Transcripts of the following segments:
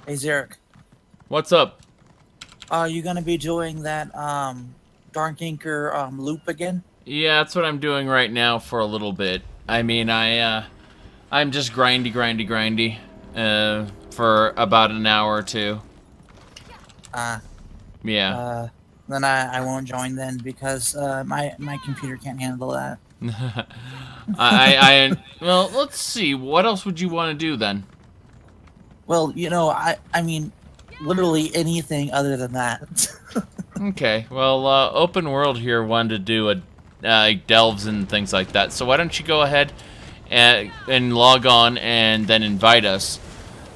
Hey, Zarek, What's up? are you gonna be doing that Dark Inker loop again? Yeah, that's what I'm doing right now for a little bit. I mean, I'm just grindy, for about an hour or two. Uh, Yeah. uh, then I won't join then because my computer can't handle that. Well, let's see. What else would you want to do then? Well, I mean, literally anything other than that. Okay. Well, open world here wanted to do delves and things like that. So why don't you go ahead and log on and then invite us,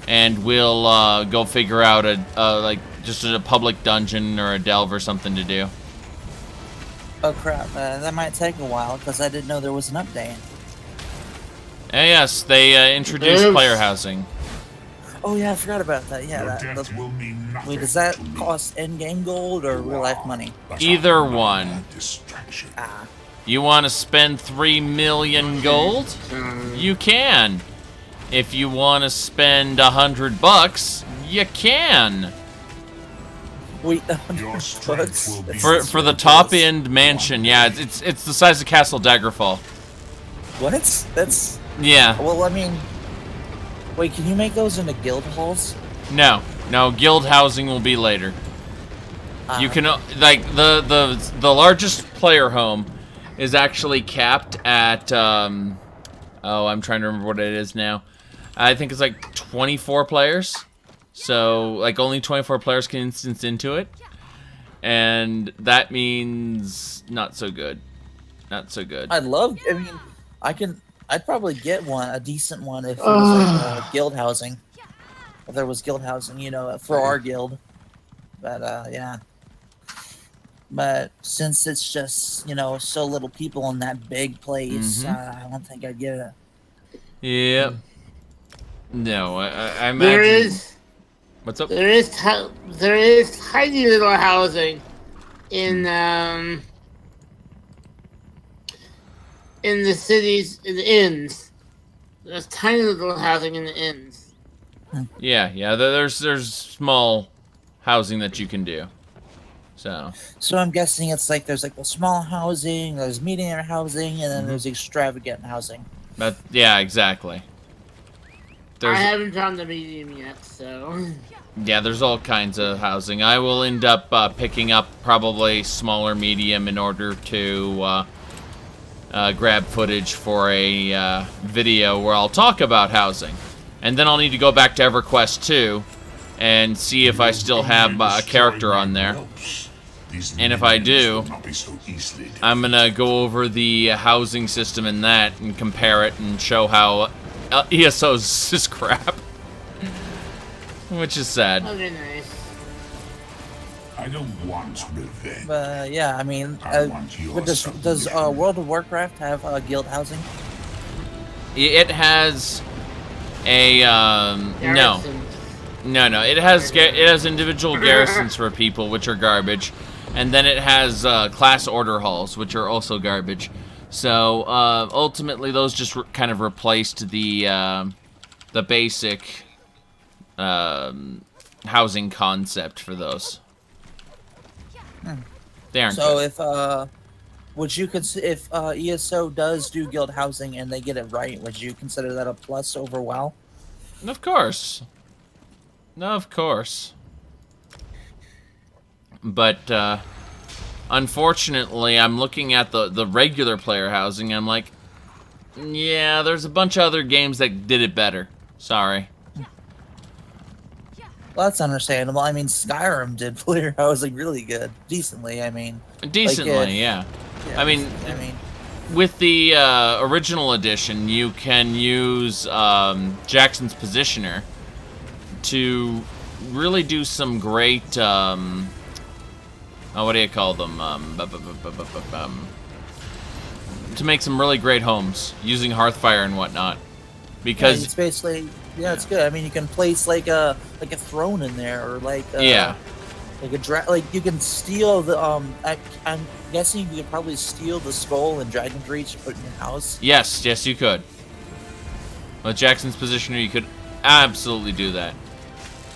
and we'll go figure out like just a public dungeon or a delve or something to do. Oh crap, that might take a while because I didn't know there was an update. Yes, they introduced player housing. Oh yeah, I forgot about that. Yeah, wait, does that cost in-game gold or real life money? Either one. Ah, You want to spend 3 million gold? You can. If you want to spend $100, you can. wait, 100 bucks. For the top end mansion, yeah, it's the size of Castle Daggerfall. What? That's Yeah. well, I mean, wait, can you make those into guild halls? No, guild housing will be later. You can like the largest player home is actually capped at oh, I'm trying to remember what it is now. I think it's like 24 players. So like only 24 players can instance into it. And that means not so good. Not so good. I mean, I'd probably get a decent one if it was like guild housing. If there was guild housing, for our guild. But yeah. But since it's just so little people in that big place, I don't think I'd get it. Yep. No, I imagine. There is. What's up? There is tiny little housing in the cities, in the inns. There's tiny little housing in the inns. Yeah. There's small housing that you can do. So I'm guessing it's like there's like the small housing, there's medium housing, and then there's extravagant housing. But yeah, exactly. I haven't found the medium yet, so. Yeah, there's all kinds of housing. I will end up picking up probably smaller medium in order to grab footage for a video where I'll talk about housing. And then I'll need to go back to EverQuest 2 and see if I still have a character on there. And if I do, I'm gonna go over the housing system in that and compare it and show how ESO's is crap. Which is sad. Okay, nice. I don't want revenge. But yeah, I mean, does World of Warcraft have guild housing? It has a no. It has individual garrisons for people, which are garbage, and then it has class order halls, which are also garbage. So ultimately, those just kind of replaced the basic housing concept for those. They aren't. So good. If ESO does do guild housing and they get it right, would you consider that a plus over WoW? Of course. No, of course. But unfortunately, I'm looking at the regular player housing. I'm like, yeah, there's a bunch of other games that did it better. Sorry. Well, that's understandable. I mean, Skyrim did player housing really good, decently. I mean, yeah. I mean, with the original edition, you can use Jackson's Positioner to really do some great, what do you call them? To make some really great homes using Hearthfire and whatnot. Because it's basically, it's good. I mean, you can place like a throne in there, or like like you can steal the I'm guessing you could probably steal the skull and dragon breach to put in your house. Yes, you could. With Jackson's Positioner, you could absolutely do that.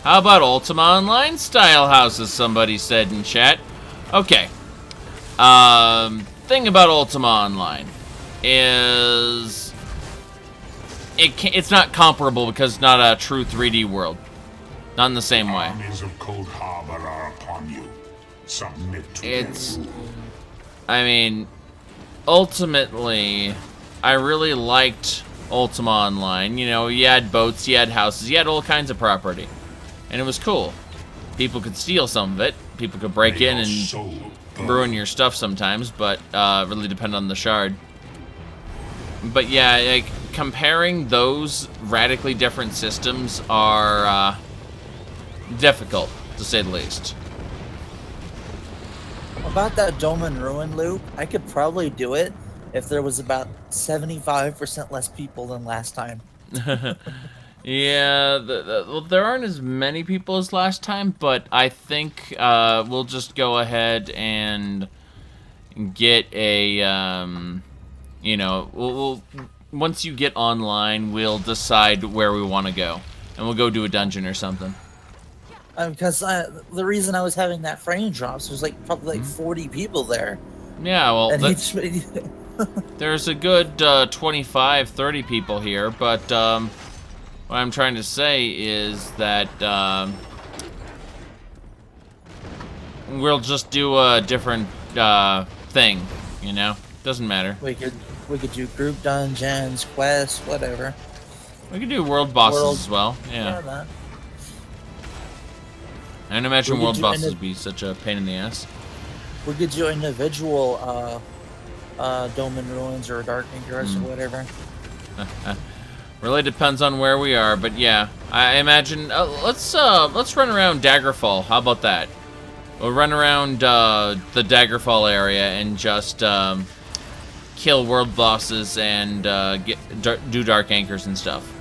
How about Ultima Online style houses, somebody said in chat. Okay. Thing about Ultima Online is it's not comparable because it's not a true 3D world. Not in the same way. Armies of Cold Harbor are upon you. Submit to It's... them. I mean, ultimately, I really liked Ultima Online. You know, you had boats, you had houses, you had all kinds of property. And it was cool. People could steal some of it. People could break in and ruin your stuff sometimes, but really depend on the shard. But yeah, like, comparing those radically different systems are difficult, to say the least. About that Dome and Ruin loop, I could probably do it if there was about 75% less people than last time. Yeah, well, there aren't as many people as last time, but I think we'll just go ahead and get a, you know, we'll once you get online, we'll decide where we want to go, and we'll go do a dungeon or something. Because the reason I was having that frame drops was like probably like 40 people there. Yeah, well, And there's a good 25, 30 people here, but what I'm trying to say is that we'll just do a different thing, you know? Doesn't matter. we could do group dungeons, quests, whatever. We could do world bosses as well, yeah. man. I can imagine We could world do bosses would be such a pain in the ass. We could do individual Dome and Ruins or Dark Anchors or whatever. Really depends on where we are, but yeah, I imagine let's run around Daggerfall. How about that? We'll run around the Daggerfall area and just kill world bosses and do Dark Anchors and stuff.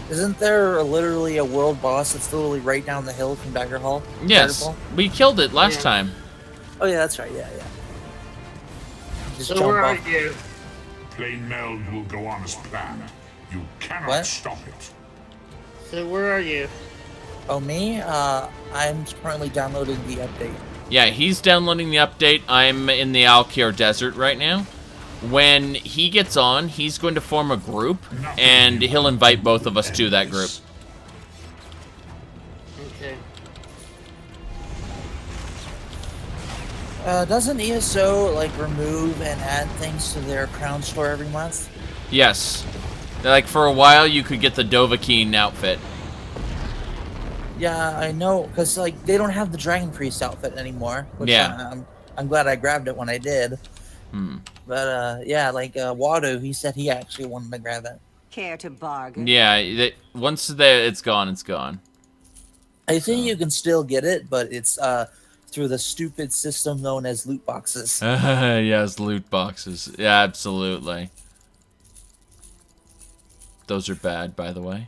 Isn't there literally a world boss that's literally right down the hill from Dagger Hall? Yes, Daggerfall? we killed it last time. Oh yeah, that's right. Yeah. Just So jump where off. are you? Plain meld will go on as planned. You cannot What? stop it. So where are you? Oh me? I'm currently downloading the update. Yeah, he's downloading the update. I'm in the Alkir Desert right now. When he gets on, he's going to form a group, and he'll invite both of us to that group. Okay. Doesn't ESO like remove and add things to their crown store every month? Yes. Like, for a while, you could get the Dovahkiin outfit. Yeah, I know, because like they don't have the Dragon Priest outfit anymore. Which Yeah. I'm glad I grabbed it when I did. Hmm. But yeah, like Wado, he said he actually wanted to grab it. Care to bargain? Yeah, once it's gone, it's gone. I think you can still get it, but it's through the stupid system known as loot boxes. Yes, loot boxes. Yeah, absolutely. Those are bad, by the way.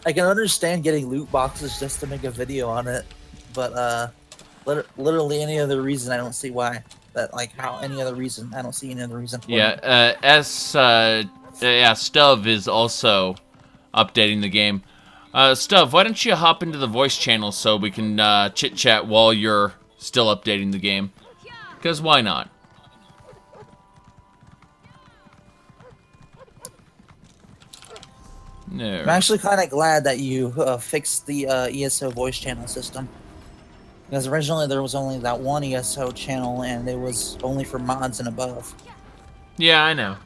I can understand getting loot boxes just to make a video on it, but literally any other reason I don't see why. That like how any other reason I don't see any other reason. For Yeah, it. yeah, Stuv is also updating the game. Stuv, why don't you hop into the voice channel so we can chit chat while you're still updating the game? Because why not? No. I'm actually kind of glad that you fixed the ESO voice channel system. Because originally there was only that one ESO channel, and it was only for mods and above. Yeah, I know.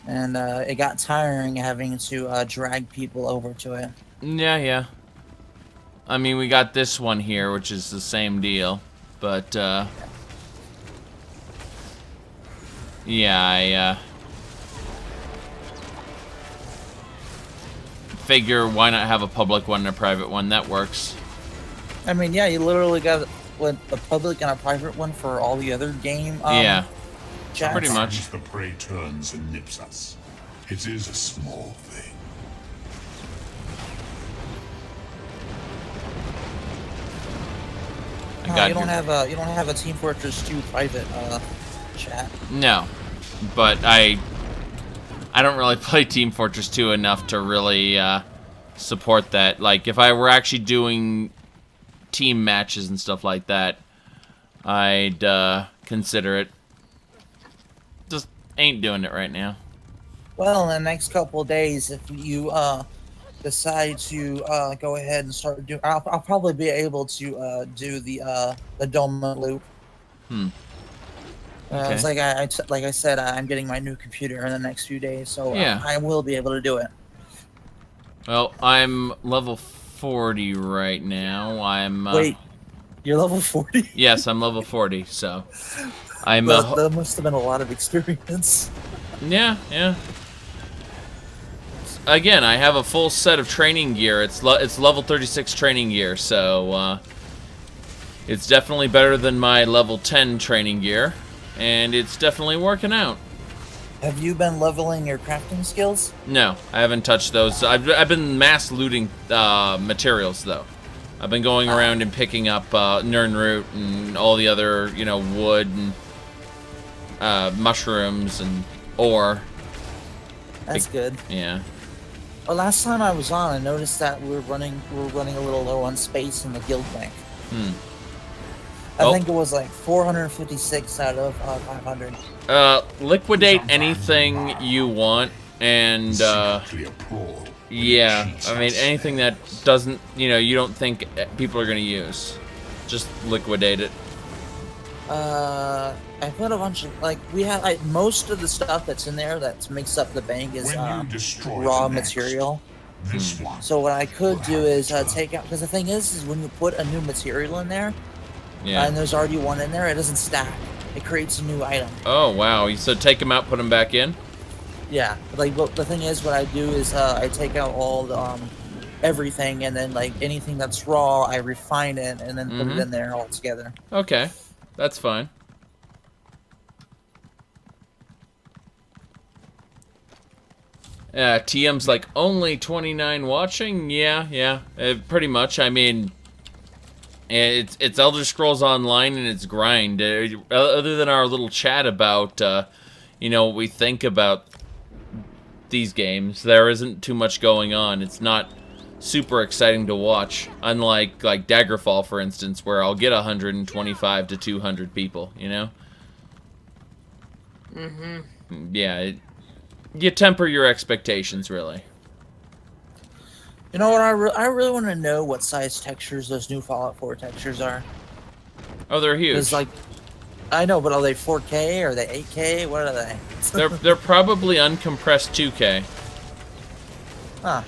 And it got tiring having to drag people over to it. Yeah. I mean, we got this one here, which is the same deal. But, yeah, I figure why not have a public one and a private one? That works. I mean, yeah, you literally got a public and a private one for all the other game. Yeah, chats. pretty much. As the prey turns and nips us, it is a small thing. I got you don't your- have a Team Fortress 2 private chat. No, but I I don't really play Team Fortress 2 enough to really support that. Like, if I were actually doing team matches and stuff like that, I'd consider it. Just ain't doing it right now. Well, in the next couple of days, if you decide to go ahead and start doing, I'll probably be able to do the Doma loop. Okay. It's like like I said, I'm getting my new computer in the next few days, so Yeah. I will be able to do it. Well, I'm level 40 right now. I'm Wait, you're level 40? Yes, I'm level 40. So I'm That must have been a lot of experience. yeah. Again, I have a full set of training gear. It's level 36 training gear, so it's definitely better than my level 10 training gear, and it's definitely working out. Have you been leveling your crafting skills? No, I haven't touched those. I've been mass looting materials though. I've been going around and picking up Nirnroot and all the other, wood and mushrooms and ore. That's good. Yeah. Well, last time I was on, I noticed that we were running a little low on space in the guild bank. I think it was like 456 out of 500. Liquidate anything you want, and yeah, I mean anything that doesn't, you don't think people are gonna use, just liquidate it. I put a bunch of we have most of the stuff that's in there that makes up the bank is raw material. So what I could do is take out, because the thing is when you put a new material in there, and there's already one in there, it doesn't stack. It creates a new item. Oh wow! So take them out, put them back in. Yeah, the thing is, what I do is I take out all the everything, and then anything that's raw, I refine it and then put it in there all together. Okay, that's fine. TM's like only 29 watching. Yeah, pretty much. I mean, it's Elder Scrolls Online and it's grind. Other than our little chat about what we think about these games, there isn't too much going on. It's not super exciting to watch, unlike Daggerfall, for instance, where I'll get 125 to 200 people. Yeah. You temper your expectations, really. You know what? I really want to know what size textures those new Fallout 4 textures are. Oh, they're huge. It's I know, but are they 4K? Are they 8K? What are they? they're probably uncompressed 2K. Huh.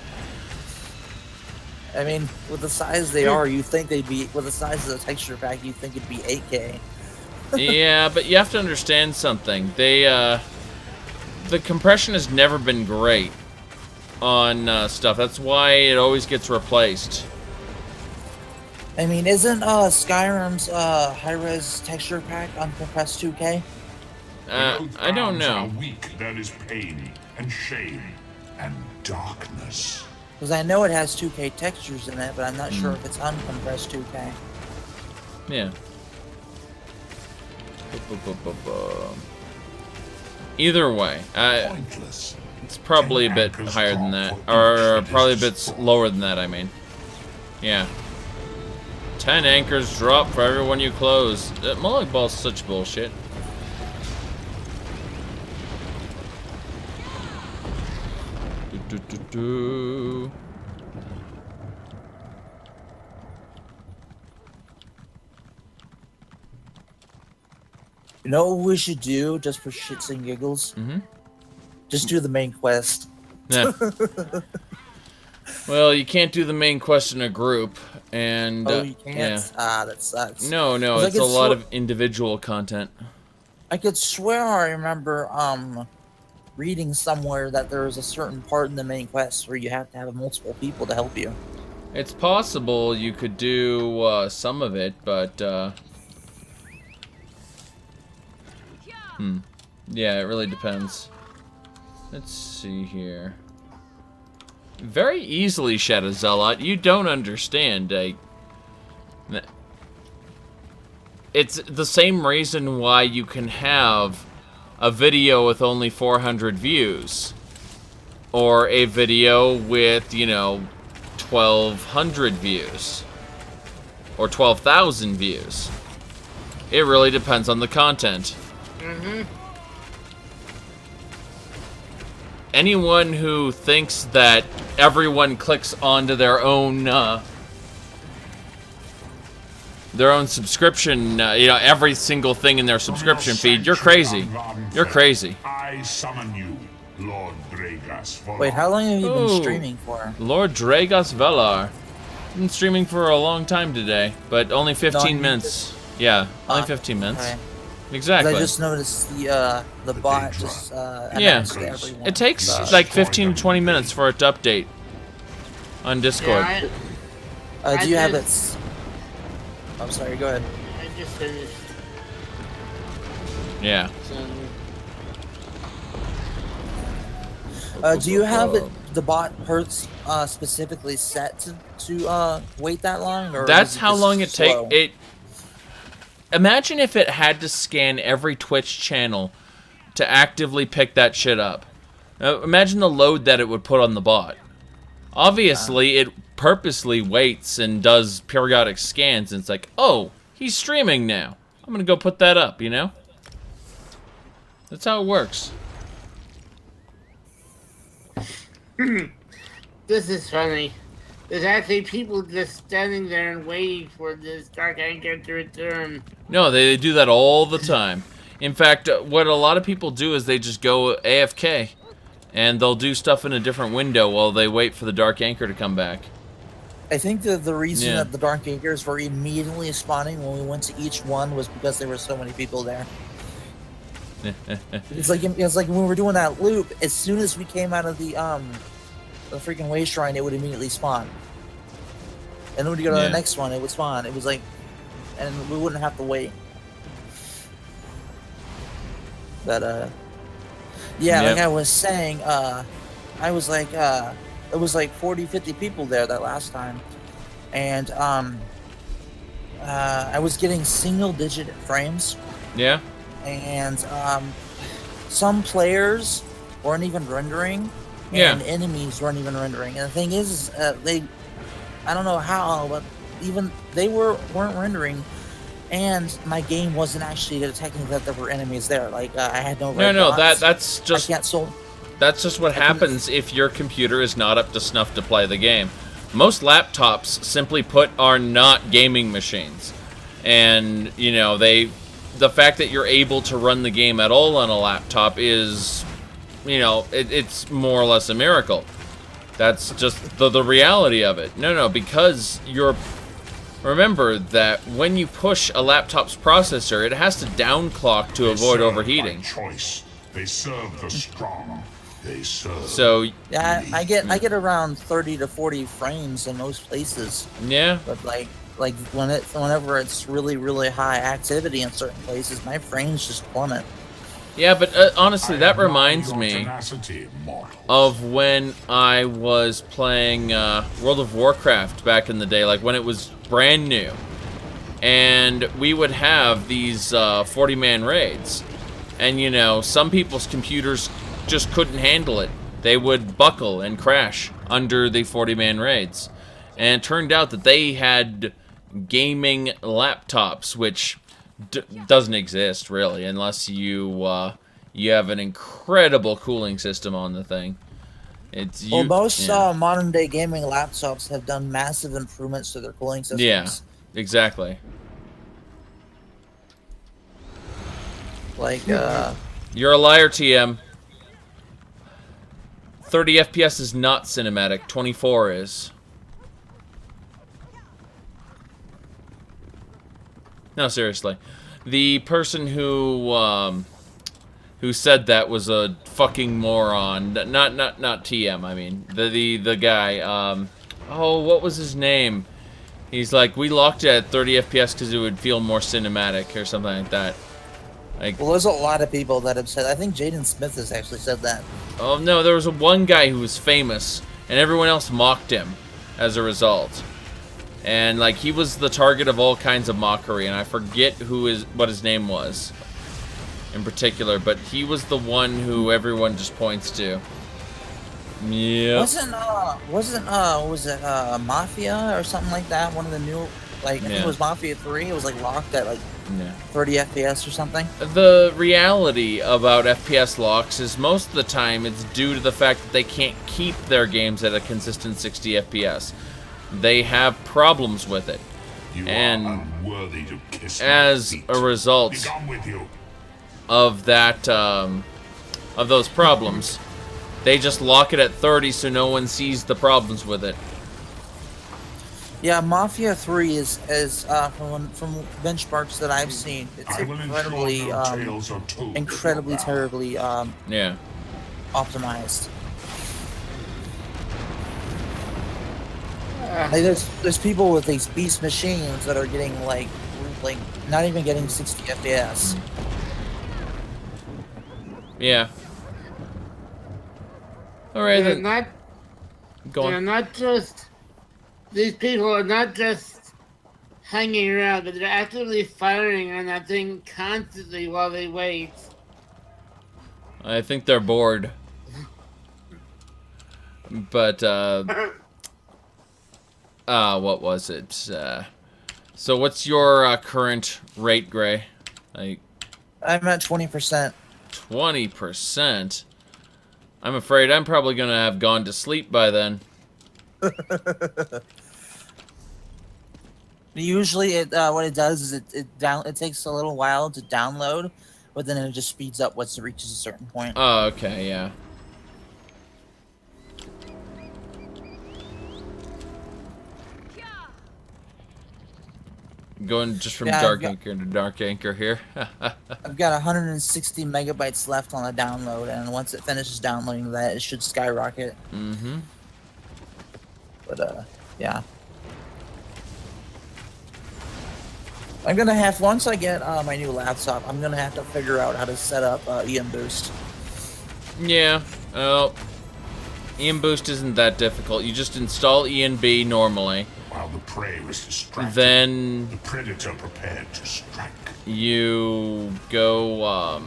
I mean, with the size they are, you think they'd be, with the size of the texture pack, you think it'd be 8K. Yeah, but you have to understand something. The compression has never been great on stuff. That's why it always gets replaced. I mean, isn't Skyrim's high-res texture pack uncompressed 2K? I don't know. There is pain and shame and darkness. Because I know it has 2K textures in it, but I'm not sure if it's uncompressed 2K. Yeah. Either way, it's probably a bit higher than that, or probably a bit lower than that, I mean. Yeah. 10 anchors drop for everyone you close. Mullock Ball's such bullshit. You know what we should do, just for shits and giggles? Just do the main quest. Yeah. Well, you can't do the main quest in a group, and you can't? yeah. That sucks. No, it's a lot of individual content. I could swear I remember reading somewhere that there was a certain part in the main quest where you have to have multiple people to help you. It's possible you could do some of it, but yeah, it really depends. Let's see here. Very easily, Shadow Zealot. You don't understand. It's the same reason why you can have a video with only 400 views. or a video with, you know, 1,200 views or 12,000 views. It really depends on the content. Anyone who thinks that everyone clicks onto their own subscription, you know, every single thing in their subscription feed, you're crazy. You're crazy. I summon you, Lord Dragas. Wait, how long have you been streaming for? Lord Dragas Velar. I've been streaming for a long time today, but only 15 minutes. Yeah, only 15 minutes. Okay. Exactly. I just noticed the bot just announced to everyone. It takes like 15 to 20 minutes for it to update on Discord. Yeah, do you have it? I'm sorry, go ahead. I just finished. Yeah. Do you have the bot hurts specifically set to wait that long? Or That's is how just long it slow? takes. Imagine if it had to scan every Twitch channel to actively pick that shit up. Now, imagine the load that it would put on the bot. Obviously, it purposely waits and does periodic scans, and it's like, oh, he's streaming now. I'm gonna go put that up, you know? That's how it works. This is funny. There's actually people just standing there and waiting for this Dark Anchor to return. No, they do that all the time. In fact, what a lot of people do is they just go AFK, and they'll do stuff in a different window while they wait for the Dark Anchor to come back. I think the reason that the Dark Anchors were immediately spawning when we went to each one was because there were so many people there. It's like when we were doing that loop, as soon as we came out of the freaking way shrine, it would immediately spawn. And then when you go to the next one, it would spawn. It was like, and we wouldn't have to wait. But yeah, like I was saying, I was like, it was like 40, 50 people there that last time, and I was getting single-digit frames. Yeah. And some players weren't even rendering, and enemies weren't even rendering. And the thing is, I don't know how, but even they weren't rendering, and my game wasn't actually detecting that there were enemies there. Like I had no red dots. That's just that's just what happens if your computer is not up to snuff to play the game. Most laptops, simply put, are not gaming machines, and you know the fact that you're able to run the game at all on a laptop is, you know, it's more or less a miracle. That's just the reality of it. No, because remember that when you push a laptop's processor, it has to downclock to avoid overheating. Choice. They serve the strong. They serve. So yeah, I get around 30 to 40 frames in most places. Yeah. But like whenever it's really high activity in certain places, my frames just plummet. Yeah, but honestly, that reminds me of when I was playing World of Warcraft back in the day, like when it was brand new, and we would have these 40-man raids, and you know, some people's computers just couldn't handle it. They would buckle and crash under the 40-man raids, and it turned out that they had gaming laptops, which doesn't exist really unless you have an incredible cooling system on the thing. Most modern day gaming laptops have done massive improvements to their cooling systems. Yeah, exactly. Like you're a liar, TM. 30 FPS is not cinematic. 24 is. No, seriously. The person who said that was a fucking moron. Not TM, I mean. The guy, oh, what was his name? He's like, we locked it at 30 FPS because it would feel more cinematic or something like that. Like, well, there's a lot of people that have said, I think Jaden Smith has actually said that. Oh, no, there was one guy who was famous, and everyone else mocked him as a result. And, like, he was the target of all kinds of mockery, and I forget what his name was in particular, but he was the one who everyone just points to. Yep. Was it Mafia or something like that? One of the new, like, I think it was Mafia 3. It was like locked at like 30 FPS or something. The reality about FPS locks is most of the time it's due to the fact that they can't keep their games at a consistent 60 FPS. They have problems with it. You and are unworthy to kiss as my feet. a result Be gone with you. of that, of those problems, they just lock it at 30 so no one sees the problems with it. Yeah, Mafia 3 is from benchmarks that I've seen. It's I will incredibly, ensure no tales are told incredibly of your power. terribly Yeah. optimized. Like there's people with these beast machines that are getting like not even getting 60 FPS. Yeah. All right. They're Then. not. Go on. They're not just. These people are not just hanging around, but they're actively firing on that thing constantly while they wait. I think they're bored. But what was it? So what's your current rate, Gray? Like I'm at 20%. 20%. I'm afraid I'm probably gonna have gone to sleep by then. Usually, what it does is it takes a little while to download, but then it just speeds up once it reaches a certain point. Oh, okay, yeah. Going just from Dark Anchor to Dark Anchor here. I've got 160 megabytes left on the download, and once it finishes downloading that, it should skyrocket. Mm-hmm. But, yeah. I'm gonna have, once I get my new laptop, I'm gonna have to figure out how to set up EM Boost. Yeah, well, EM Boost isn't that difficult. You just install ENB normally. While the prey was distracted, Then the predator prepared to strike. you go,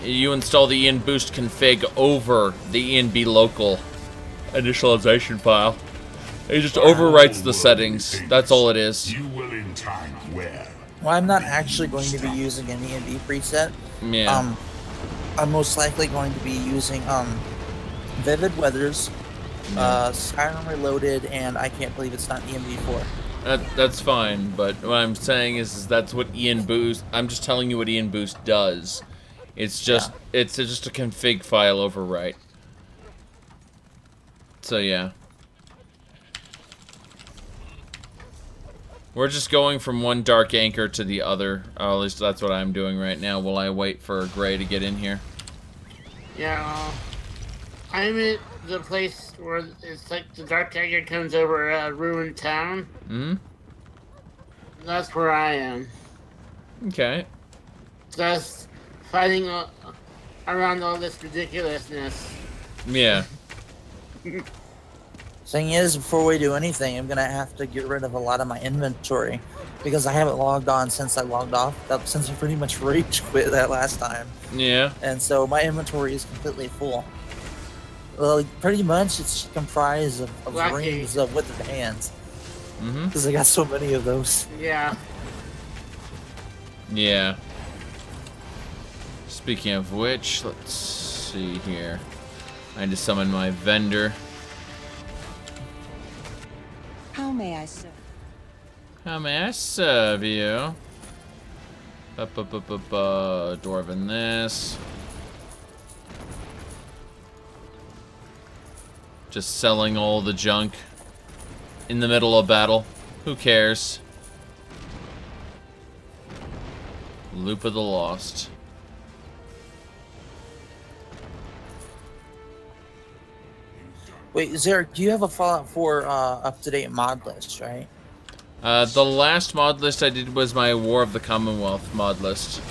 you install the EN Boost config over the ENB local initialization file. It just overwrites the settings. That's all it is. You will in time wear. Well, I'm not actually going to be using an ENB preset. Yeah. I'm most likely going to be using Vivid Weathers, Skyrim Reloaded, and I can't believe it's not ENB4. That's fine, but what I'm saying is that's what EN Boost. I'm just telling you what EN Boost does. It's just it's just a config file overwrite. So yeah. We're just going from one Dark Anchor to the other. Or at least that's what I'm doing right now while I wait for Gray to get in here. Yeah, I'm at the place where it's like the Dark Anchor comes over a ruined town. Mm-hmm. That's where I am. Okay. Just fighting around all this ridiculousness. Yeah. Thing is, before we do anything, I'm gonna have to get rid of a lot of my inventory because I haven't logged on since I logged off. Since I pretty much rage quit that last time. Yeah. And so my inventory is completely full. Well, pretty much it's comprised of rings of withered hands. Mm-hmm. Because I got so many of those. Yeah. Yeah. Speaking of which, let's see here. I need to summon my vendor. How may I serve? How may I serve you? Dwarven this. Just selling all the junk in the middle of battle. Who cares? Loop of the Lost. Wait, Zarek, do you have a Fallout 4 up-to-date mod list, right? The last mod list I did was my War of the Commonwealth mod list.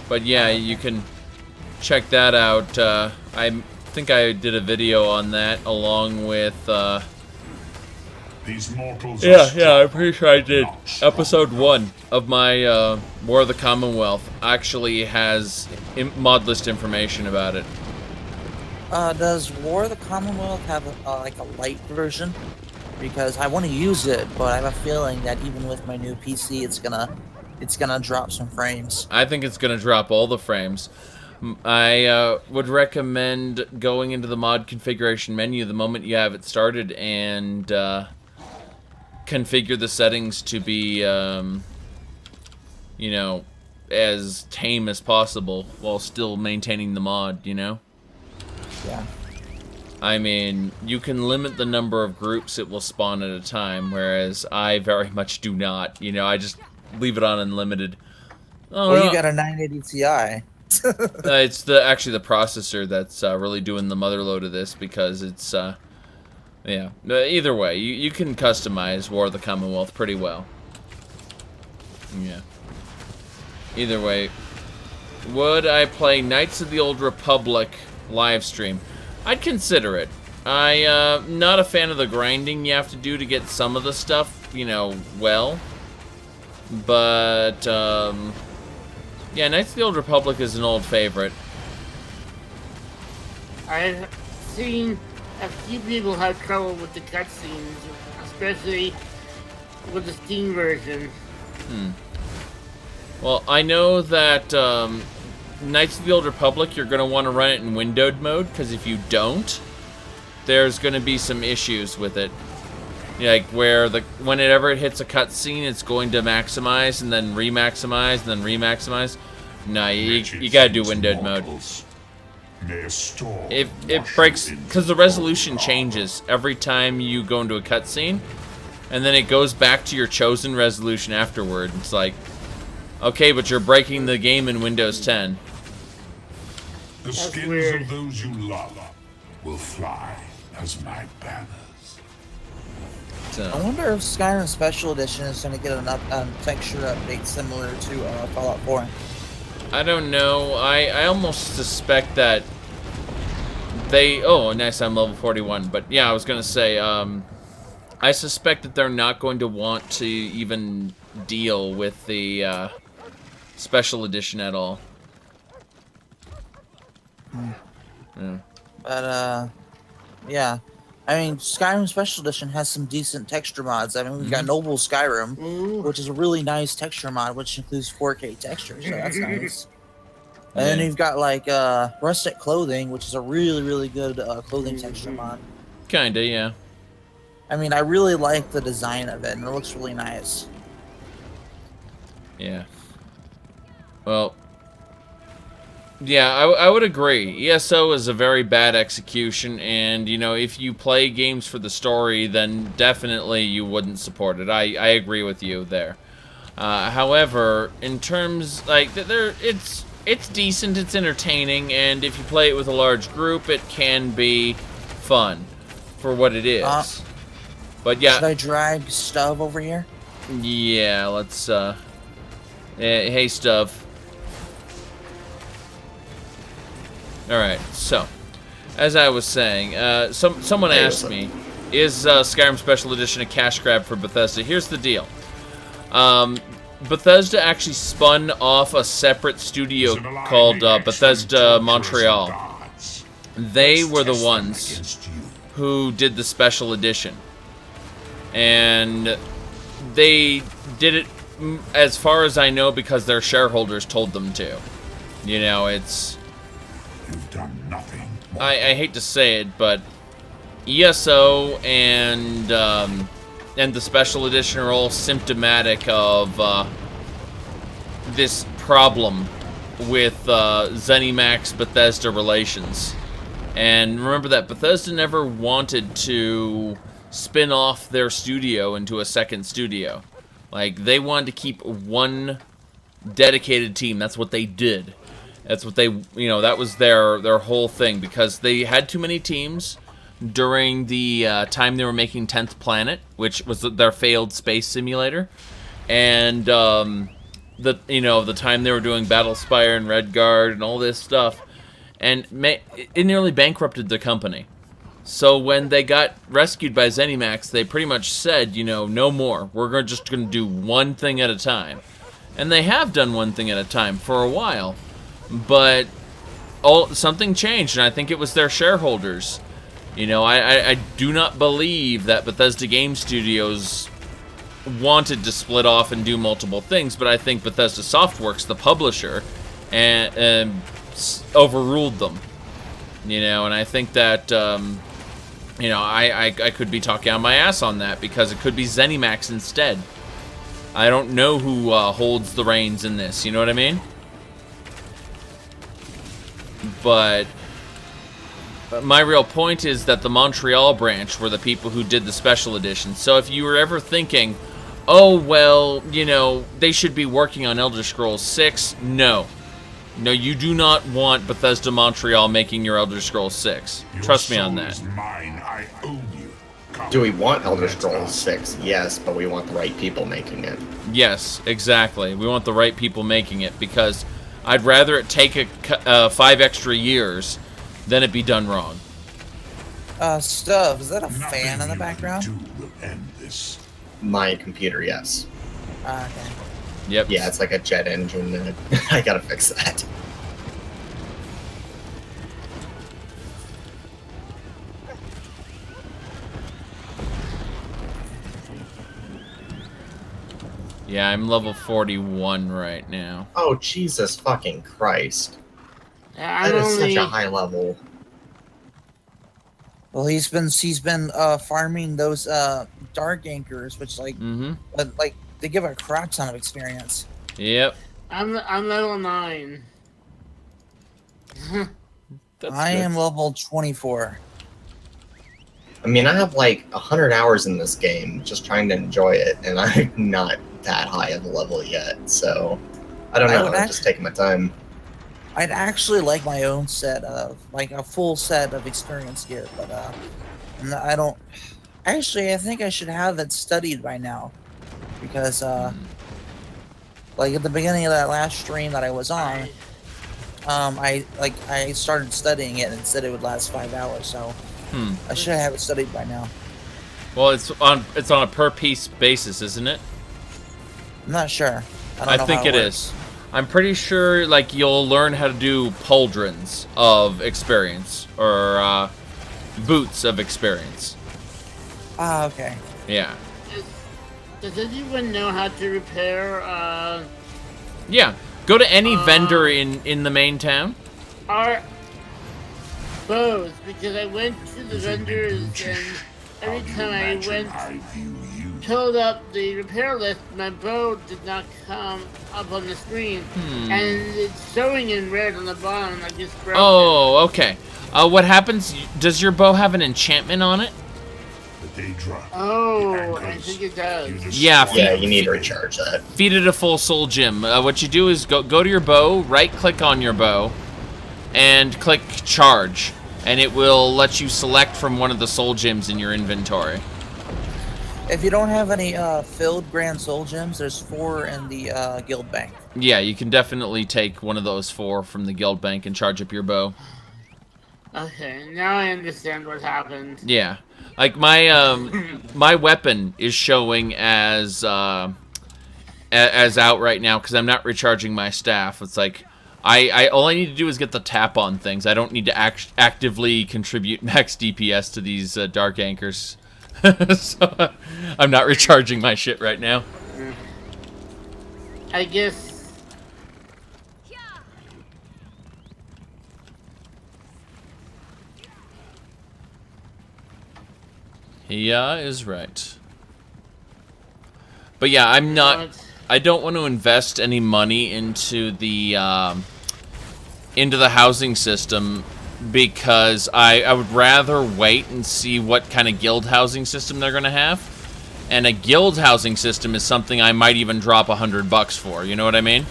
But yeah, you can check that out. I think I did a video on that along with, These mortals Yeah, I'm pretty sure I did. Episode 1 of my War of the Commonwealth actually has mod list information about it. Does War of the Commonwealth have like a light version? Because I want to use it, but I have a feeling that even with my new PC, it's gonna drop some frames. I think it's going to drop all the frames. I would recommend going into the mod configuration menu the moment you have it started and configure the settings to be, you know, as tame as possible while still maintaining the mod, you know? Yeah. I mean, you can limit the number of groups it will spawn at a time, whereas I very much do not. You know, I just leave it on unlimited. Oh, Well, no. you got a 980 Ti. It's actually the processor that's really doing the motherload of this because it's, yeah. Either way, you can customize War of the Commonwealth pretty well. Yeah. Either way, would I play Knights of the Old Republic live stream? I'd consider it. I'm not a fan of the grinding you have to do to get some of the stuff, you know, well. But, yeah, Knights of the Old Republic is an old favorite. I've seen a few people have trouble with the cutscenes, especially with the Steam version. Well, I know that Knights of the Old Republic, you're going to want to run it in windowed mode, because if you don't, there's going to be some issues with it. Like, where whenever it hits a cutscene, it's going to maximize, and then remaximize, and then remaximize. No, you got to do windowed mode. If it breaks, because the resolution changes every time you go into a cutscene, and then it goes back to your chosen resolution afterward. It's like, okay, but you're breaking the game in Windows 10. The That's skins weird. of those you love will fly as my banners. I So, wonder if Skyrim Special Edition is going to get a texture update similar to Fallout 4. I don't know. I almost suspect that they... Oh, nice, I'm level 41. But yeah, I was going to say, I suspect that they're not going to want to even deal with the Special Edition at all. Yeah. But, yeah. I mean, Skyrim Special Edition has some decent texture mods. I mean, we've got Noble Skyrim, which is a really nice texture mod, which includes 4K textures, so that's nice. And then Yeah. you've got, like, Rustic Clothing, which is a really, really good clothing texture mod. Kinda, yeah. I mean, I really like the design of it, and it looks really nice. Yeah. Well, yeah, I would agree. ESO is a very bad execution, and, you know, if you play games for the story, then definitely you wouldn't support it. I agree with you there. However, in terms, like, it's decent, it's entertaining, and if you play it with a large group, it can be fun for what it is. But yeah. Should I drag Stub over here? Yeah, let's, hey, Stuv. Alright, so, as I was saying, someone asked me, is Skyrim Special Edition a cash grab for Bethesda? Here's the deal. Bethesda actually spun off a separate studio called Bethesda Montreal. They were the ones who did the Special Edition. And they did it, as far as I know, because their shareholders told them to. You know, it's... You've done nothing. I hate to say it, but ESO and the Special Edition are all symptomatic of this problem with ZeniMax Bethesda relations. And remember that Bethesda never wanted to spin off their studio into a second studio. Like, they wanted to keep one dedicated team. That's what they did. That's what they, you know, that was their whole thing, because they had too many teams during the time they were making 10th Planet, which was their failed space simulator, and the time they were doing Battlespire and Redguard and all this stuff, and it nearly bankrupted the company. So when they got rescued by ZeniMax, they pretty much said, you know, no more. We're just going to do one thing at a time. And they have done one thing at a time for a while. But something changed, and I think it was their shareholders. You know, I do not believe that Bethesda Game Studios wanted to split off and do multiple things, but I think Bethesda Softworks, the publisher, and overruled them. You know, and I think that, you know, I could be talking on my ass on that, because it could be ZeniMax instead. I don't know who holds the reins in this, you know what I mean? But my real point is that the Montreal branch were the people who did the special edition. So if you were ever thinking, oh, well, you know, they should be working on Elder Scrolls 6, no. No, you do not want Bethesda Montreal making your Elder Scrolls 6. Trust me on that. Your soul is mine. I own you. Come, Do we want Elder Scrolls 6? Yes, but we want the right people making it. Yes, exactly. We want the right people making it, because I'd rather it take 5 extra years than it be done wrong. Stuff, is that a nothing fan in the you background? can do will end this. My computer, yes. Okay. Yep. Yeah, it's like a jet engine, and I gotta fix that. Yeah, I'm level 41 right now. Oh, Jesus fucking Christ. I'm That is only. such a high level. Well, he's been farming those dark anchors, which like they give a crap ton of experience. Yep. I'm level 9. That's I good. am level 24. I mean, I have like 100 hours in this game just trying to enjoy it, and I'm not that high of a level yet, so I don't know. I'm just taking my time. I'd actually like my own set of, like a full set of experience gear, but I don't. Actually, I think I should have it studied by now, because like at the beginning of that last stream that I was on, I started studying it and it said it would last 5 hours, so I should have it studied by now. Well, it's on a per piece basis, isn't it? I'm not sure. I think it is. I'm pretty sure, like, you'll learn how to do pauldrons of experience, or boots of experience. Ah, okay. Yeah. Does anyone know how to repair Yeah. Go to any vendor in the main town. our bows? Because I went to the vendors and every time I went, pulled up the repair list, my bow did not come up on the screen, and it's showing in red on the bottom. I just broke it. Oh, okay. What happens? Does your bow have an enchantment on it? The Daedra. Oh, I think it does. Yeah. Yeah, you need to recharge that. Feed it a full soul gem. What you do is go to your bow, right-click on your bow, and click charge, and it will let you select from one of the soul gems in your inventory. If you don't have any filled Grand Soul Gems, there's 4 in the guild bank. Yeah, you can definitely take one of those 4 from the guild bank and charge up your bow. Okay, now I understand what happened. Yeah, like my my weapon is showing as out right now because I'm not recharging my staff. It's like I all I need to do is get the tap on things. I don't need to actively contribute max DPS to these dark anchors. So I'm not recharging my shit right now. I guess. Yeah, is right. But yeah, I'm not. I don't want to invest any money into the housing system because I would rather wait and see what kind of guild housing system they're gonna have. And a guild housing system is something I might even drop $100 for. You know what I mean?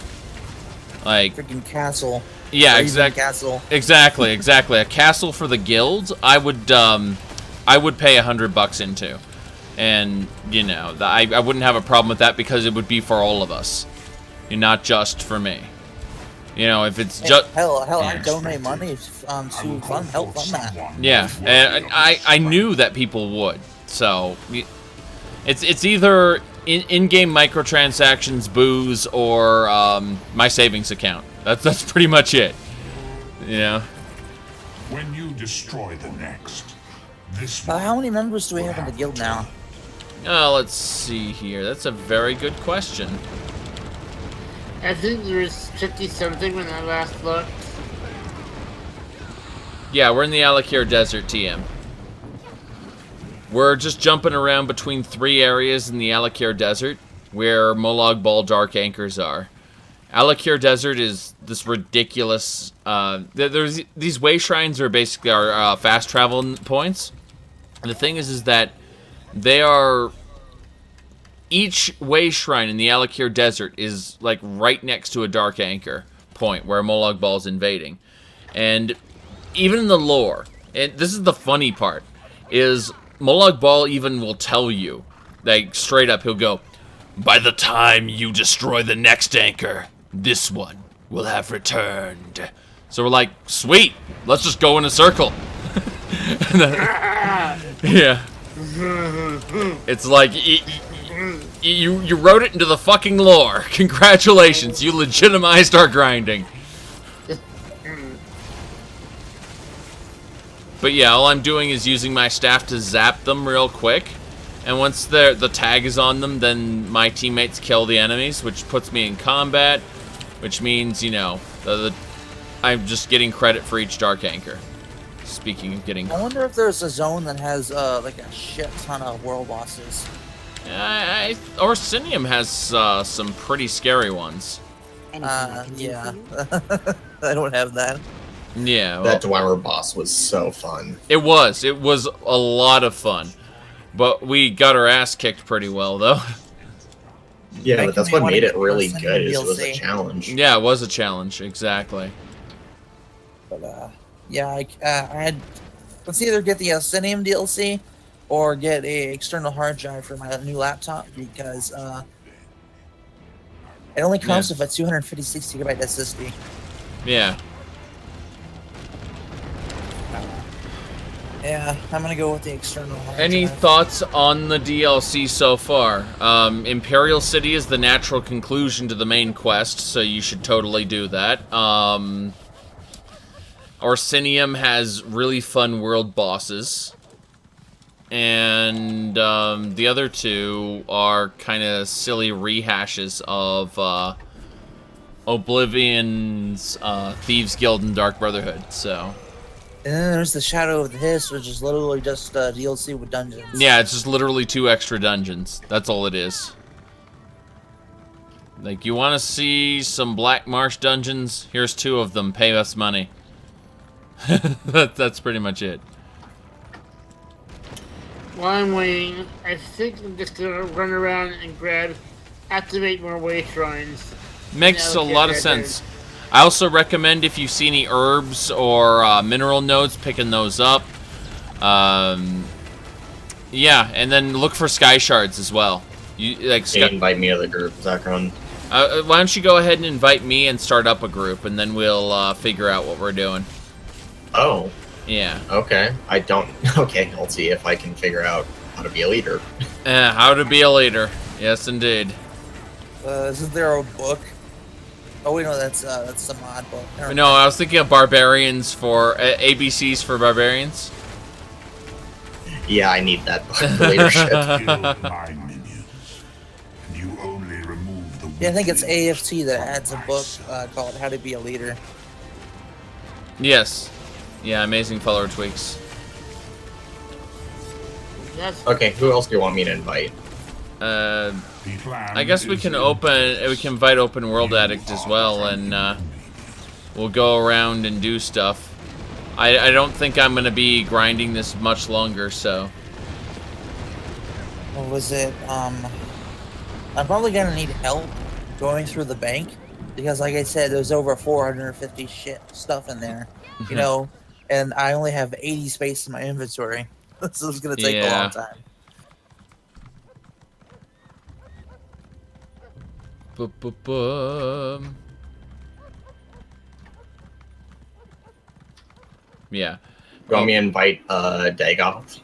Like Freaking castle. yeah, Exactly. exactly. A castle for the guild, I would pay $100 into, and you know, I wouldn't have a problem with that because it would be for all of us, and not just for me. You know, if it's just hell, I donate money to help fund that. yeah, and I knew that people would, so it's either in-game microtransactions, booze, or my savings account. That's pretty much it. Yeah. When you destroy the next, this How many members do we have in the guild now? Let's see here. That's a very good question. I think there was 50-something when I last looked. Yeah, we're in the Alakir Desert, TM. We're just jumping around between 3 areas in the Alakir Desert where Molag Bal Dark Anchors are. Alakir Desert is this ridiculous... there's these way shrines are basically our fast travel points. And the thing is that they are... Each way shrine in the Alakir Desert is like right next to a Dark Anchor point where Molag Bal's invading. And even in the lore, and this is the funny part, is Molag Bal even will tell you, like straight up, he'll go, by the time you destroy the next anchor, this one will have returned. So we're like, sweet, let's just go in a circle. Yeah. It's like, you wrote it into the fucking lore. Congratulations, you legitimized our grinding. But yeah, all I'm doing is using my staff to zap them real quick. And once the tag is on them, then my teammates kill the enemies, which puts me in combat. Which means, you know, I'm just getting credit for each Dark Anchor. Speaking of getting... I wonder if there's a zone that has, like, a shit ton of world bosses. Orsinium has some pretty scary ones. Yeah. I don't have that. Yeah, well, that Dwemer boss was so fun. It was a lot of fun. But we got our ass kicked pretty well, though. Yeah, but that's what made it really good, is it was a challenge. Yeah, it was a challenge, exactly. But, yeah, I had... Let's either get the Orsinium DLC or get a external hard drive for my new laptop, because, it only comes with a 256 gigabyte SSD. Yeah. Yeah, I'm gonna go with the external hard Any drive. thoughts on the DLC so far? Imperial City is the natural conclusion to the main quest, so you should totally do that. Orsinium has really fun world bosses. And the other two are kind of silly rehashes of Oblivion's Thieves Guild and Dark Brotherhood, so... And then there's the Shadow of the Hiss, which is literally just DLC with dungeons. Yeah, it's just literally 2 extra dungeons. That's all it is. Like, you want to see some Black Marsh dungeons? Here's 2 of them. Pay us money. That's pretty much it. While I'm waiting, I think I'm just gonna run around and activate more way shrines. Makes a lot of sense. I also recommend, if you see any herbs or mineral nodes, picking those up. Yeah, and then look for sky shards as well. You invite me to the group, Zhakaron. Why don't you go ahead and invite me and start up a group, and then we'll figure out what we're doing. Oh. Yeah. Okay. I don't... Okay, I'll see if I can figure out how to be a leader. How to be a leader. Yes, indeed. Isn't there a book? Oh, wait, no, that's the mod book. No, I was thinking of barbarians for... ABCs for barbarians. Yeah, I need that book for leadership. my minions, and you only remove the Yeah, I think it's AFT that adds a book called How to Be a Leader. Yes. Yeah, amazing follower tweaks. Okay, who else do you want me to invite? I guess we can invite Open World Addict as well, and we'll go around and do stuff. I don't think I'm gonna be grinding this much longer, so. What was it? I'm probably gonna need help going through the bank, because like I said, there's over 450 stuff in there, you know, and I only have 80 space in my inventory, so it's gonna take a long time. Yeah. You want me to invite Dagoth?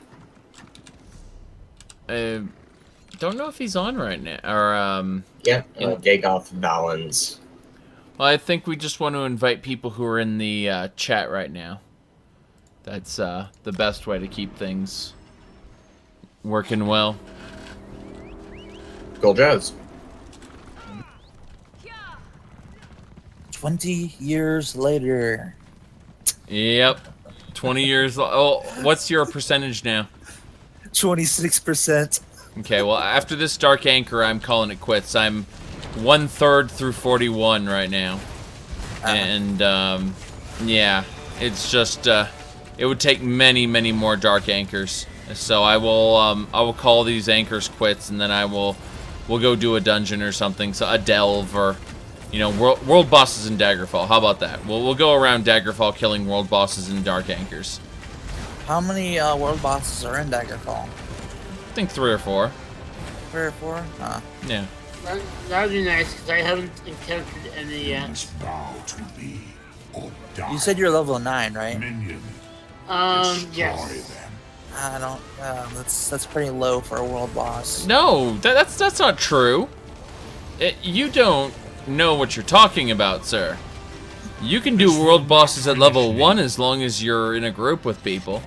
Don't know if he's on right now, or Yeah, Dagoth Valens. Well, I think we just want to invite people who are in the chat right now. That's the best way to keep things working well. Go Jazz. 20 years later. Yep. 20 years. Oh, what's your percentage now? 26%. Okay, well, after this Dark Anchor, I'm calling it quits. I'm 1/3 through 41 right now. And, yeah, it's just, it would take many, many more Dark Anchors. So I will call these anchors quits, and then we'll go do a dungeon or something, so a delve, or, you know, world bosses in Daggerfall. How about that? We'll go around Daggerfall killing world bosses in Dark Anchors. How many world bosses are in Daggerfall? I think 3 or 4. 3 or 4? Huh. Yeah. That'd be nice, because I haven't encountered any yet. Must bow to me or die. You said you're level 9, right? Minion. Yes. Destroy them. I don't. That's pretty low for a world boss. No, that's not true. You don't know what you're talking about, sir. You can do world bosses at level 1 as long as you're in a group with people.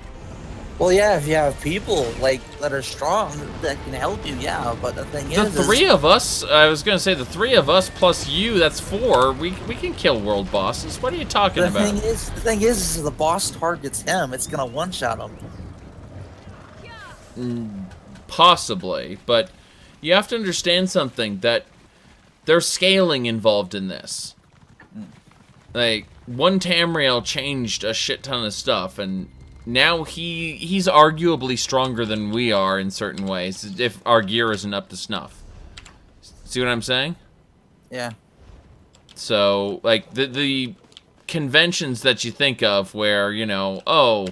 Well, yeah, if you have people like that are strong that can help you, yeah. But the thing The is, 3 of us, I was gonna say the 3 of us plus you, that's 4. We can kill world bosses. What are you talking the about? thing is, the boss targets him, it's gonna one-shot him. Possibly, but you have to understand something, that there's scaling involved in this. Like, one Tamriel changed a shit ton of stuff, and now he's arguably stronger than we are in certain ways, if our gear isn't up to snuff. See what I'm saying? Yeah. So, like, the conventions that you think of where, you know, oh,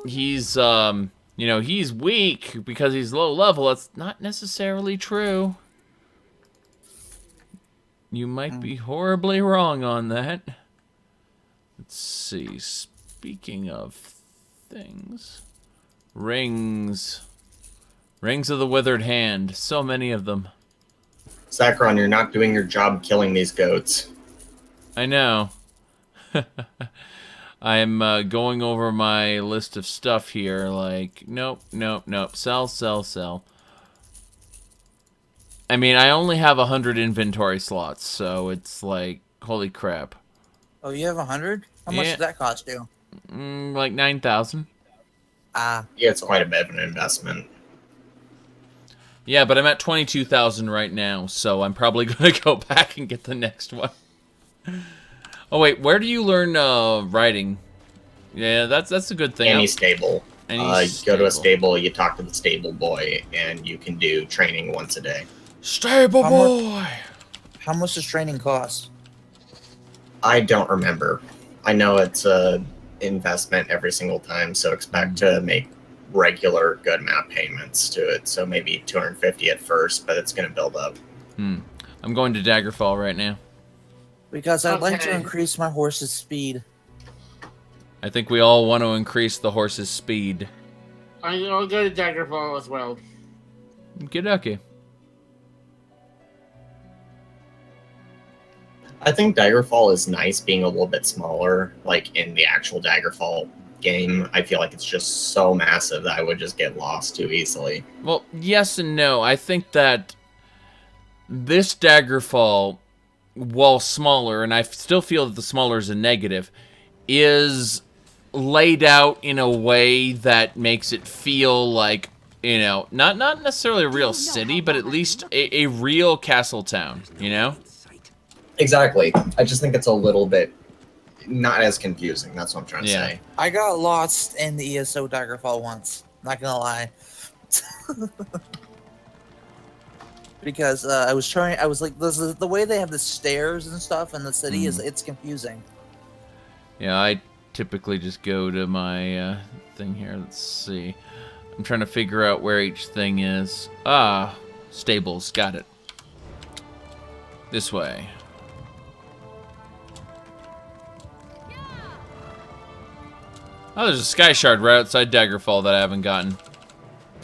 he's, you know, he's weak because he's low level, that's not necessarily true. You might be horribly wrong on that. Let's see, speaking of things. Rings. Rings of the Withered Hand. So many of them. Zhakaron, you're not doing your job killing these goats. I know. I'm going over my list of stuff here, like, nope, nope, nope, sell, sell, sell. I mean, I only have 100 inventory slots, so it's like, holy crap. Oh, you have 100? How much Yeah. does that cost you? Like 9,000. Ah. Yeah, it's quite a bit of an investment. Yeah, but I'm at 22,000 right now, so I'm probably gonna go back and get the next one. Oh wait, where do you learn riding? Yeah, that's a good thing. Any stable. Any You go to a stable, you talk to the stable boy, and you can do training once a day. Stable boy! How much does training cost? I don't remember. I know it's a investment every single time, so expect to make regular good map payments to it. So maybe 250 at first, but it's going to build up. I'm going to Daggerfall right now. Because I'd like to increase my horse's speed. I think we all want to increase the horse's speed. I'll go to Daggerfall as well. Get lucky. I think Daggerfall is nice being a little bit smaller. Like in the actual Daggerfall game, I feel like it's just so massive that I would just get lost too easily. Well, yes and no. I think that this Daggerfall, while smaller, and I still feel that the smaller is a negative, is laid out in a way that makes it feel like, you know, not necessarily a real city, but at least a real castle town, you know? Exactly. I just think it's a little bit not as confusing. That's what I'm trying to say. I got lost in the ESO Daggerfall once. Not gonna lie. Because I was like, this is the way they have the stairs and stuff in the city it's confusing. Yeah, I typically just go to my thing here. Let's see. I'm trying to figure out where each thing is. Ah, stables. Got it. This way. Oh, there's a Sky Shard right outside Daggerfall that I haven't gotten.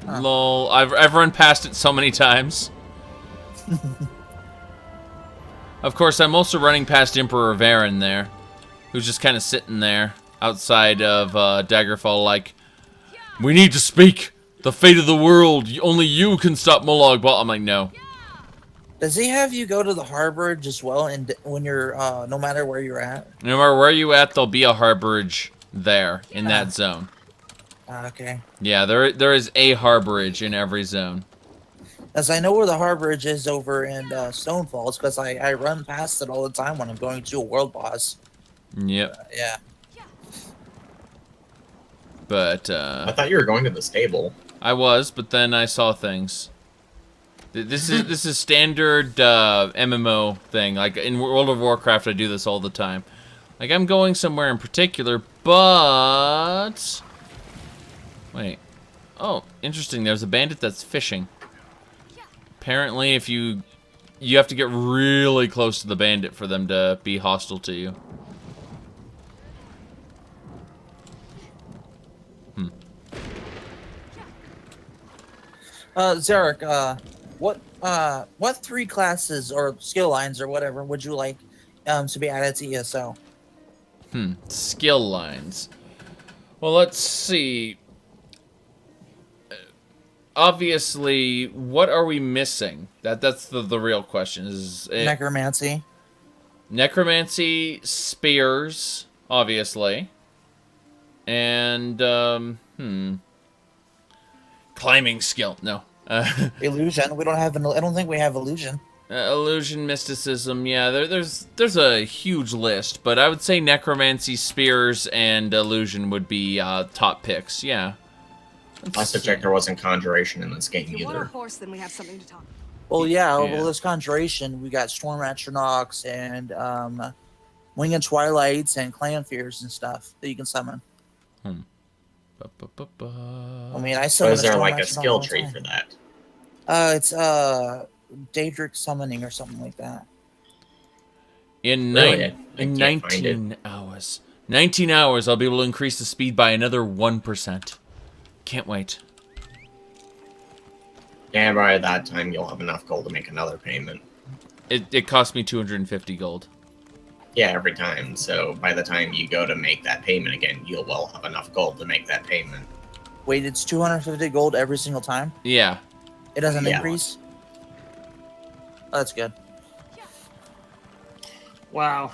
Huh. Lol. I've run past it so many times. Of course, I'm also running past Emperor Varen there, who's just kind of sitting there outside of Daggerfall like, we need to speak. The fate of the world. Only you can stop Molag Bal. I'm like, no. Does he have you go to the harborage as well, and when you're no matter where you're at? No matter where you at, there'll be a harborage there in that zone. Okay. Yeah, there is a harborage in every zone. As I know where the harborage is over in Stone Falls, because I run past it all the time when I'm going to a world boss. Yep. Yeah. But I thought you were going to the stable. I was, but then I saw things. This is standard MMO thing. Like in World of Warcraft, I do this all the time. Like I'm going somewhere in particular, but wait. Oh, interesting. There's a bandit that's fishing. Apparently, if you have to get really close to the bandit for them to be hostile to you. Zarek, what 3 classes or skill lines or whatever would you like to be added to ESO? Skill lines. Well, let's see. Obviously, what are we missing? That's the real question. Is it Necromancy. Necromancy, spears, obviously. And climbing skill. No. Illusion. We don't have I don't think we have illusion. Illusion, mysticism, yeah, there's a huge list, but I would say necromancy, spears, and illusion would be top picks, yeah. Last I checked, there wasn't conjuration in this game If you want a either. horse, then we have something to talk. Well, yeah. Yeah. Well, this conjuration, we got Storm Atronachs and Winged Twilights and Clan Fears and stuff that you can summon. I mean, I So summon. is there Storm like a Atronach skill all the tree time. for that? It's Daedric summoning or something like that. In, Really? nine, I in can't find 19 hours. 19 hours, I'll be able to increase the speed by another 1%. Can't wait. And by that time, you'll have enough gold to make another payment. It cost me 250 gold. Yeah, every time. So by the time you go to make that payment again, you'll well have enough gold to make that payment. Wait, it's 250 gold every single time? Yeah. It doesn't Yeah. increase? Oh, that's good. Wow.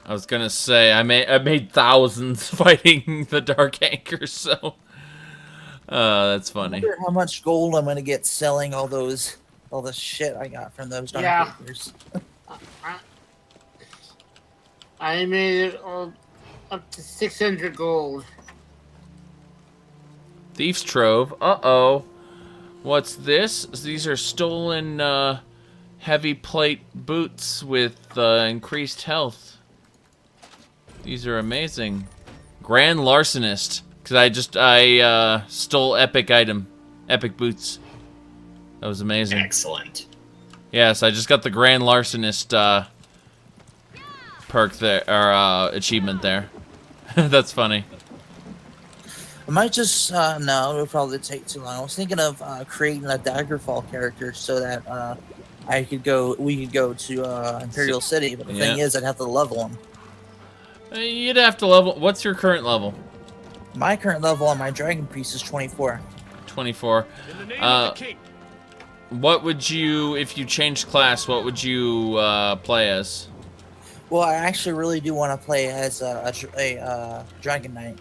I was gonna say, I made thousands fighting the Dark Anchor, so... that's I funny. wonder how much gold I'm gonna get selling all the shit I got from those Dark Yeah. Anchors. I made it all up to 600 gold. Thief's Trove. Uh-oh. What's this? These are stolen, heavy plate boots with, increased health. These are amazing. Grand Larcenist. Because I stole epic item. Epic boots. That was amazing. Excellent. Yes, I just got the Grand Larcenist, perk there, or, achievement there. That's funny. I might just no, it'll probably take too long. I was thinking of creating a Daggerfall character so that we could go to Imperial City, but the thing Yeah. is I'd have to level him. You'd have to level... What's your current level? My current level on my Dragon Priest is 24. 24. What would you, if you changed class, what would you play as? Well, I actually really do want to play as a Dragon Knight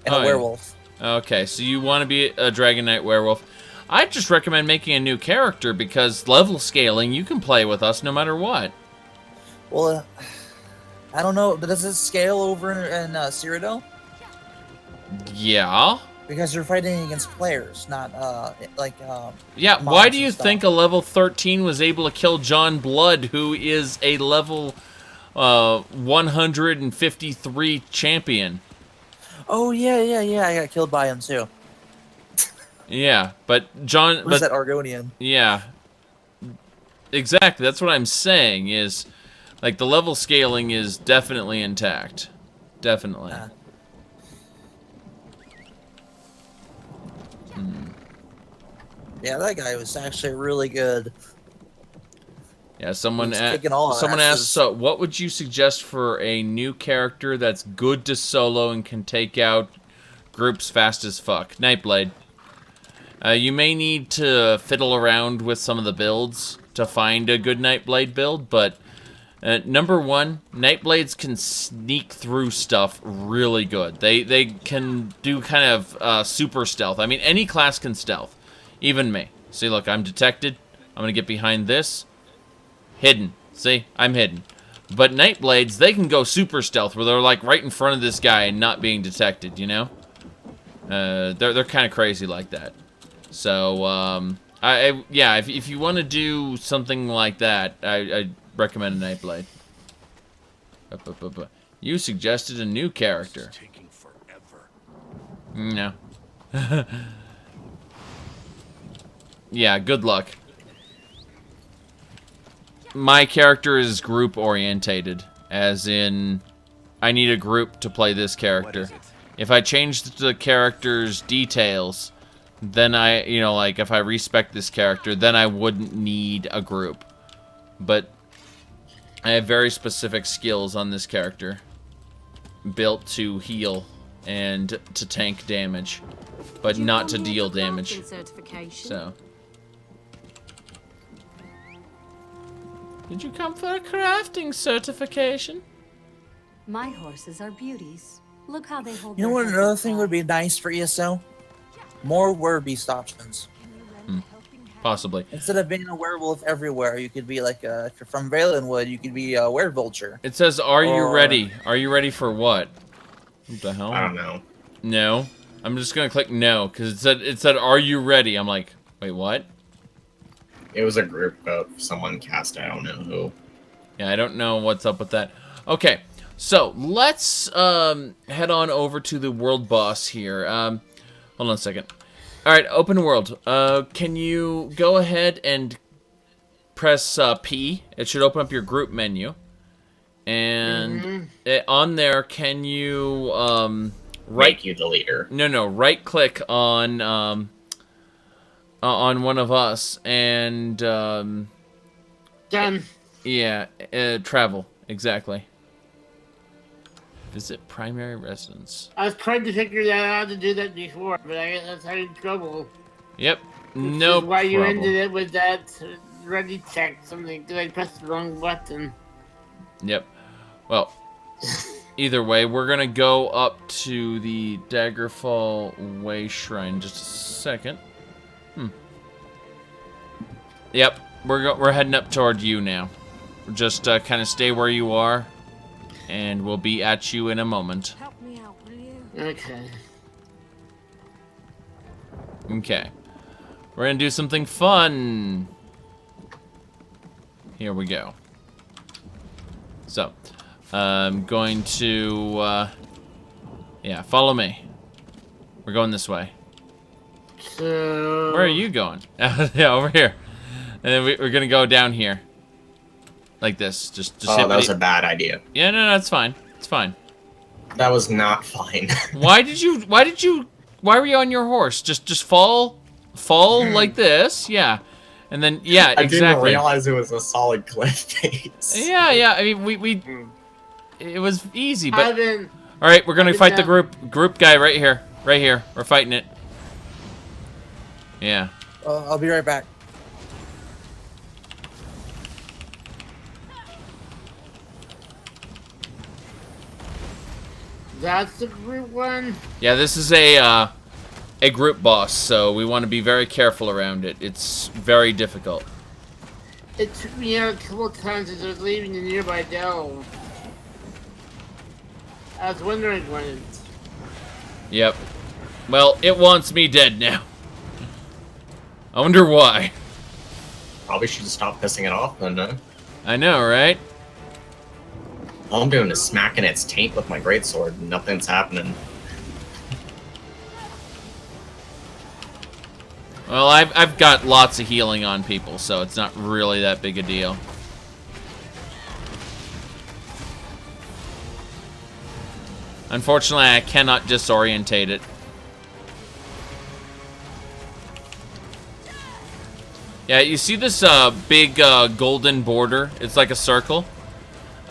and Oh, a yeah. werewolf. Okay, so you want to be a Dragon Knight werewolf. I'd just recommend making a new character because level scaling, you can play with us no matter what. Well, I don't know, but does it scale over in Cyrodiil? Yeah. Because you're fighting against players, not Yeah, mobs why do and you stuff. think a level 13 was able to kill John Blood, who is a level 153 champion? Oh yeah. I got killed by him too. Yeah, but John... Who's that Argonian? Yeah. Exactly, that's what I'm saying, is... Like, the level scaling is definitely intact. Definitely. Yeah, that guy was actually really good. Yeah, someone He's kicking all our asses. asks, so what would you suggest for a new character that's good to solo and can take out groups fast as fuck? Nightblade. You may need to fiddle around with some of the builds to find a good Nightblade build, but number one, Nightblades can sneak through stuff really good. They can do kind of super stealth. I mean, any class can stealth, even me. See, look, I'm detected. I'm gonna get behind this. Hidden. See, I'm hidden. But Nightblades, they can go super stealth, where they're like right in front of this guy and not being detected. You know, they're kind of crazy like that. So, yeah, if you want to do something like that, I recommend a Nightblade. You suggested a new character. It's taking forever. No. Yeah, good luck. My character is group orientated, as in, I need a group to play this character. If I change the character's details, then you know, like, if I respec this character, then I wouldn't need a group. But I have very specific skills on this character, built to heal and to tank damage, but not to deal damage. So. Did you come for a crafting certification? My horses are beauties. Look how they hold. You know their what? heads Another up thing high. would be nice for ESO. More were-beast options. Possibly. Instead of being a werewolf everywhere, you could be like, if you're from Valenwood, you could be a werevulture. It says, "Are you Or- ready? Are you ready for what?" What the hell? I don't know. No. I'm just gonna click no because it said, "Are you ready?" I'm like, wait, what? It was a group of someone cast. I don't know who. Yeah, I don't know what's up with that. Okay, so let's head on over to the world boss here. Hold on a second. All right, open world. Can you go ahead and press P? It should open up your group menu. And on there, can you Make you the leader. No, right click on one of us and Done. yeah, travel exactly. Visit primary residence. I was trying to figure that out how to do that before, but I guess I had trouble. Yep, Which no is why you problem. ended it with that ready check something. Did I press the wrong button? Yep. Well, either way, we're gonna go up to the Daggerfall Way Shrine. Just a second. Yep, we're heading up toward you now. Just kind of stay where you are, and we'll be at you in a moment. Help me out, will you? Okay. Okay. We're gonna do something fun. Here we go. So, I'm going to, yeah, follow me. We're going this way. So... Where are you going? Yeah, over here. And then we're gonna go down here. Like this. Just Oh, hit that was me. a bad idea. Yeah, no, it's fine. It's fine. That was not fine. Why were you on your horse? Just fall like this, yeah. And then, yeah, I exactly. didn't realize it was a solid cliff face. Yeah, I mean, it was easy, but... I've been... Alright, we're gonna fight the down. group guy right here. Right here. We're fighting it. Yeah. I'll be right back. That's the group one? Yeah, this is a group boss, so we want to be very careful around it. It's very difficult. It took me out a couple times as I was leaving the nearby delve. I was wondering when it's... Yep. Well, it wants me dead now. I wonder why. Probably should stop pissing it off then, huh? I know, right? All I'm doing is smacking its taint with my greatsword and nothing's happening. Well, I've got lots of healing on people, so it's not really that big a deal. Unfortunately, I cannot disorientate it. Yeah, you see this big golden border? It's like a circle.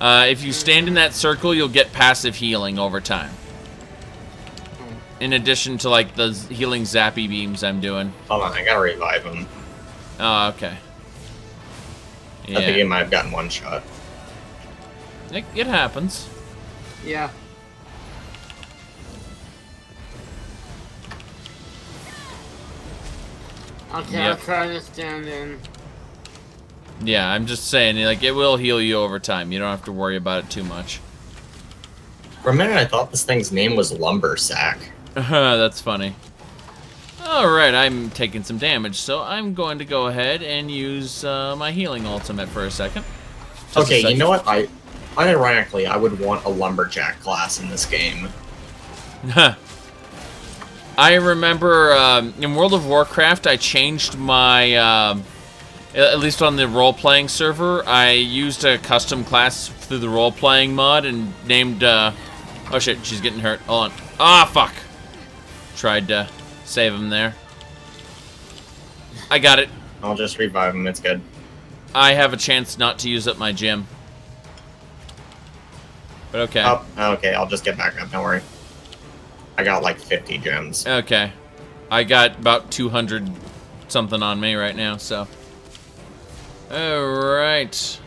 If you stand in that circle, you'll get passive healing over time. In addition to like the healing zappy beams I'm doing. Hold on, I gotta revive him. Oh, okay. Yeah. I think he might have gotten one shot. It happens. Yeah. Okay, I'll Yep. try to stand in. Yeah, I'm just saying, like, it will heal you over time. You don't have to worry about it too much. For a minute, I thought this thing's name was Lumbersack. That's funny. Alright, I'm taking some damage, so I'm going to go ahead and use my healing ultimate for a second. Just Okay, a second. you know what? Unironically, I would want a Lumberjack class in this game. I remember in World of Warcraft, I changed my, at least on the role-playing server, I used a custom class through the role-playing mod and named, oh shit, she's getting hurt. Hold on. Ah, fuck. Tried to save him there. I got it. I'll just revive him, it's good. I have a chance not to use up my gem. But okay. Oh, okay, I'll just get back up, don't worry. I got like 50 gems. Okay. I got about 200 something on me right now, so. Alright.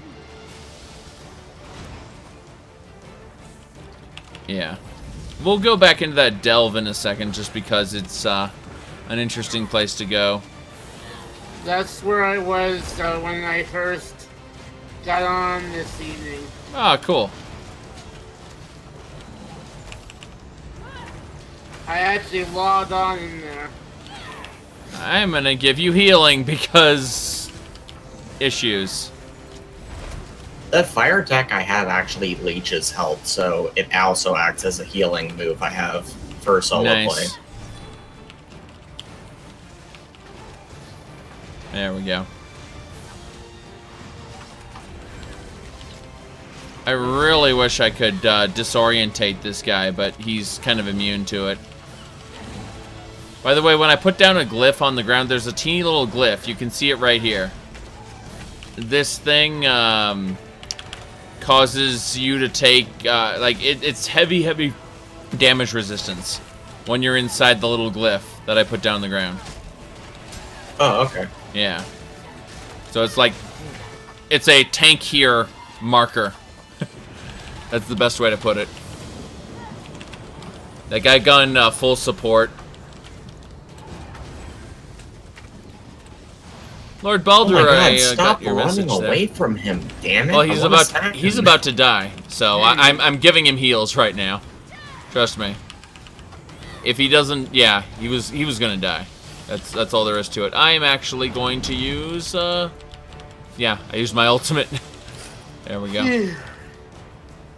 Yeah. We'll go back into that delve in a second just because it's an interesting place to go. That's where I was when I first got on this evening. Ah, cool. I actually logged on in there. I'm gonna give you healing because issues. That fire attack I have actually leeches health, so it also acts as a healing move I have for solo play. Nice. There we go. I really wish I could disorientate this guy, but he's kind of immune to it. By the way, when I put down a glyph on the ground, there's a teeny little glyph. You can see it right here. This thing causes you to take, it's heavy damage resistance when you're inside the little glyph that I put down the ground. Oh, okay. Yeah. So it's like, it's a tank here marker. That's the best way to put it. That guy got full support. Lord Baldur, Oh my God, I stop got your message running there. away from him, damn it. Well, I he's wanna sack he's him. about to die, so I'm giving him heals right now. Trust me. If he doesn't, yeah, he was gonna die. That's all there is to it. I am actually going to use yeah, I used my ultimate. There we go.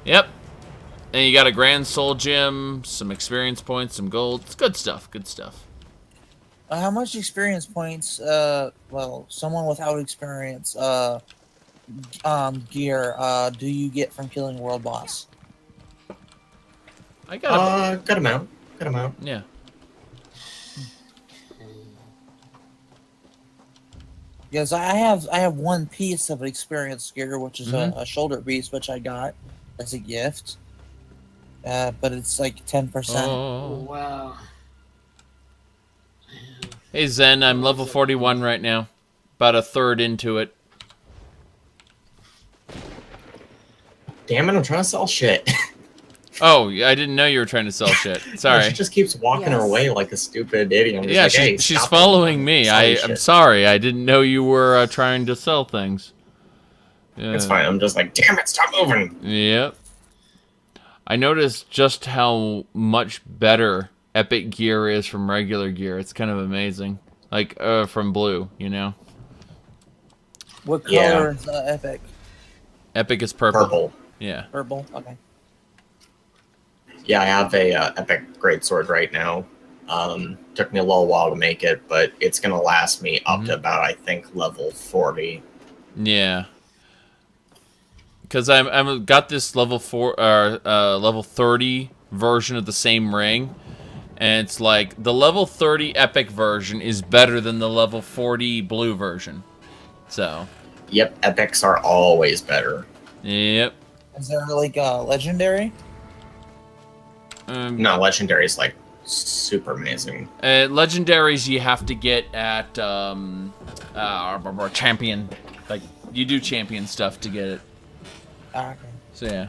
Yep. And you got a grand soul gem, some experience points, some gold. It's good stuff. Good stuff. How much experience points, well, someone without experience, gear, do you get from killing world boss? I got Good amount. Good amount. yeah. Because I have one piece of experience gear, which is a shoulder piece, which I got as a gift. But it's like 10%. Oh. Wow. Hey Zen, I'm level 41 right now. About a third into it. Damn it, I'm trying to sell shit. Oh, I didn't know you were trying to sell shit. Sorry. She just keeps walking her Yes. way like a stupid idiot. I'm just Yeah, like, hey, she's stop following me. selling I'm shit. sorry. I didn't know you were trying to sell things. It's fine. I'm just like, damn it, stop moving. Yep. I noticed just how much better epic gear is from regular gear. It's kind of amazing. Like, from blue, you know? What Yeah. color is epic? Epic is purple. Purple. Yeah. Purple? Okay. Yeah, I have a epic greatsword right now. Took me a little while to make it, but it's gonna last me up to about, I think, level 40. Yeah. Because I'm got this level 30 version of the same ring, and it's like the level 30 epic version is better than the level 40 blue version. So. Yep, epics are always better. Yep. Is there like a legendary? No, legendary is like super amazing. Legendaries you have to get at champion. Like you do champion stuff to get it. Okay. So yeah.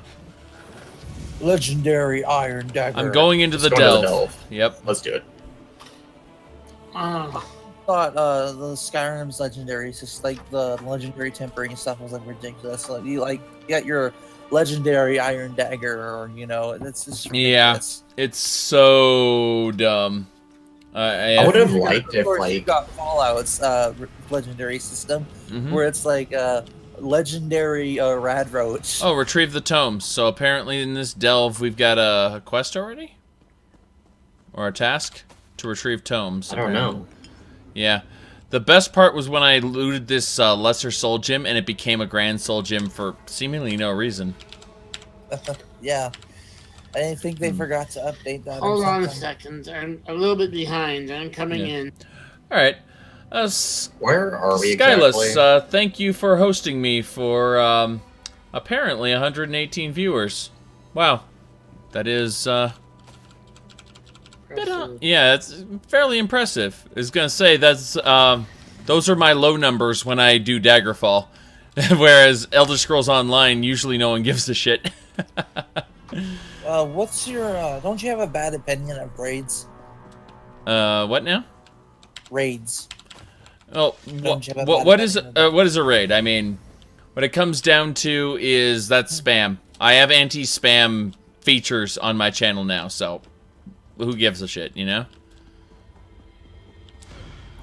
Legendary Iron Dagger. I'm going into the Let's go into delve. the Yep. Let's do it. I thought the Skyrim's legendary, just like the legendary tempering stuff was like ridiculous. Like you got your legendary Iron Dagger, or you know, it's just ridiculous. Yeah, it's so dumb. I would have liked if you like got Fallout's legendary system, Mhm. where it's like legendary Rad Roach. Oh, retrieve the tomes. So apparently in this delve we've got a quest already, or a task to retrieve tomes. I don't know. Yeah. The best part was when I looted this lesser soul gem and it became a grand soul gem for seemingly no reason. Yeah. I think they forgot to update that. Hold on a second. I'm a little bit behind. I'm coming Yeah. in. All right. Where are we Skyless, exactly? thank you for hosting me for apparently 118 viewers. Wow. That is yeah, it's fairly impressive. I was gonna say that's those are my low numbers when I do Daggerfall, whereas Elder Scrolls Online usually no one gives a shit. What's your? Don't you have a bad opinion of raids? What now? Raids. Oh, what is a raid? I mean, what it comes down to is that's spam. I have anti-spam features on my channel now, so who gives a shit, you know?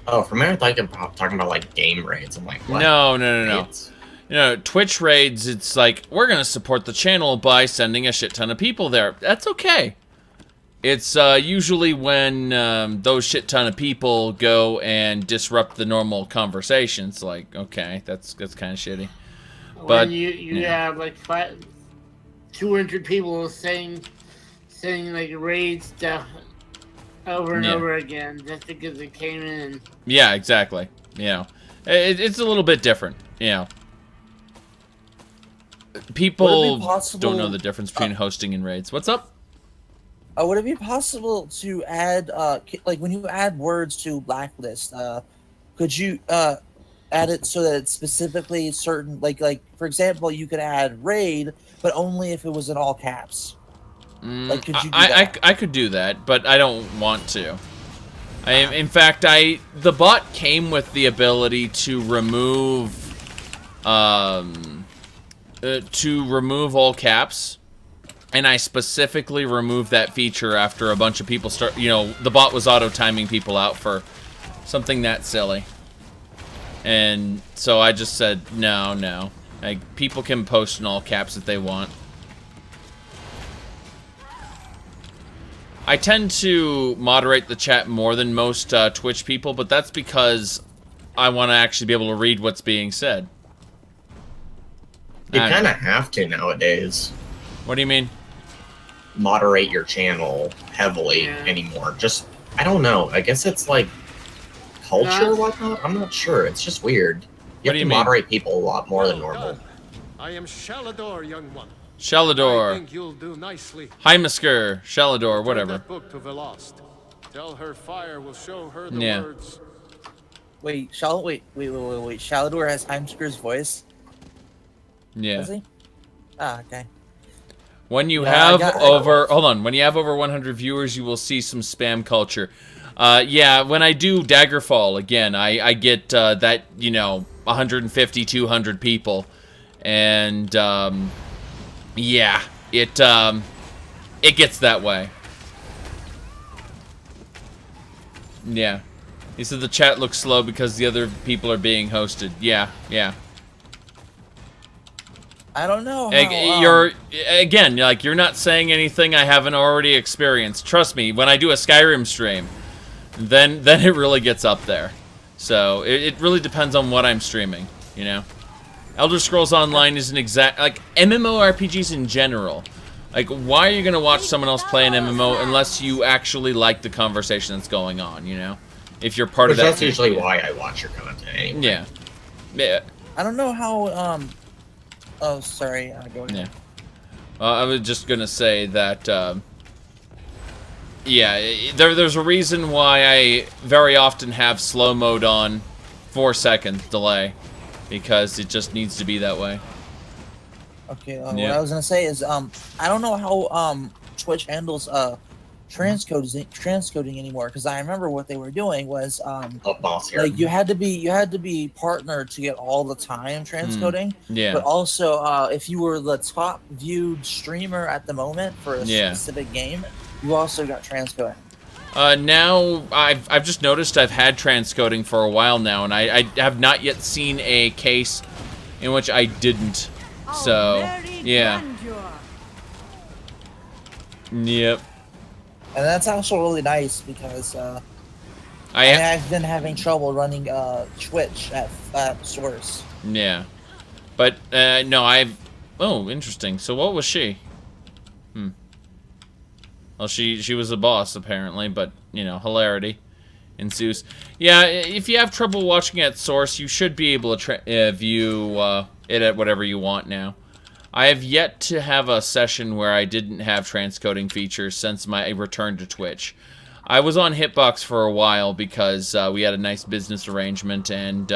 Oh, for a minute I thought you were talking about like game raids. I'm like, what? No. Raids? You know, Twitch raids, it's like, we're going to support the channel by sending a shit ton of people there. That's okay. It's usually when those shit ton of people go and disrupt the normal conversations. Like, okay, that's kind of shitty. But when you have like 200 people saying like raid stuff over and over again just because it came in. Yeah, exactly. You know, it's a little bit different. You know, people don't know the difference between hosting and raids. What's up? Would it be possible to add, like when you add words to blacklist, could you add it so that it's specifically certain, like for example, you could add raid, but only if it was in all caps. Like, could you do that? I could do that, but I don't want to. In fact, the bot came with the ability to remove all caps, and I specifically removed that feature after a bunch of people you know, the bot was auto-timing people out for something that silly. And so I just said, no. Like, people can post in all caps if they want. I tend to moderate the chat more than most Twitch people, but that's because I want to actually be able to read what's being said. You kind of have to nowadays. What do you mean? Moderate your channel heavily anymore. Just, I don't know. I guess it's like culture or whatnot. I'm not sure. It's just weird. You have to moderate people a lot more than normal. I am Shalador, young one. Shalador. I think you'll do nicely. Hymisker, Shalador, whatever. That book to Velost. Tell her fire will show her the words. Wait. Shalador has Heimsker's voice. Yeah. Does he? Ah, okay. When you have when you have over 100 viewers, you will see some spam culture. Yeah, when I do Daggerfall again, I get that, you know, 150, 200 people, and yeah, it gets that way. Yeah. He said the chat looks slow because the other people are being hosted. Yeah. I don't know. You're you're not saying anything I haven't already experienced. Trust me, when I do a Skyrim stream, then it really gets up there. So it really depends on what I'm streaming, you know. Elder Scrolls Online isn't like MMORPGs in general. Like, why are you gonna watch someone else play an MMO unless you actually like the conversation that's going on, you know? If you're part of that. That's usually why I watch your content anyway. Yeah. I don't know how. Oh, sorry. Go ahead. Yeah. I was just gonna say that. Yeah, there's a reason why I very often have slow mode on, 4-second delay, because it just needs to be that way. Okay. What I was gonna say is I don't know how Twitch handles transcoding anymore, because I remember what they were doing was boss here. like you had to be partnered to get all the time transcoding. Yeah. But also if you were the top viewed streamer at the moment for a specific game, you also got transcoding. Now I've just noticed I've had transcoding for a while now, and I have not yet seen a case in which I didn't. So yeah. Yep. And that's also really nice because I've been having trouble running Twitch at source. Yeah, but no, oh, interesting. So what was she? Well, she was a boss apparently, but you know, hilarity ensues. Yeah, if you have trouble watching at source, you should be able to view it at whatever you want now. I have yet to have a session where I didn't have transcoding features since my return to Twitch. I was on Hitbox for a while because we had a nice business arrangement, and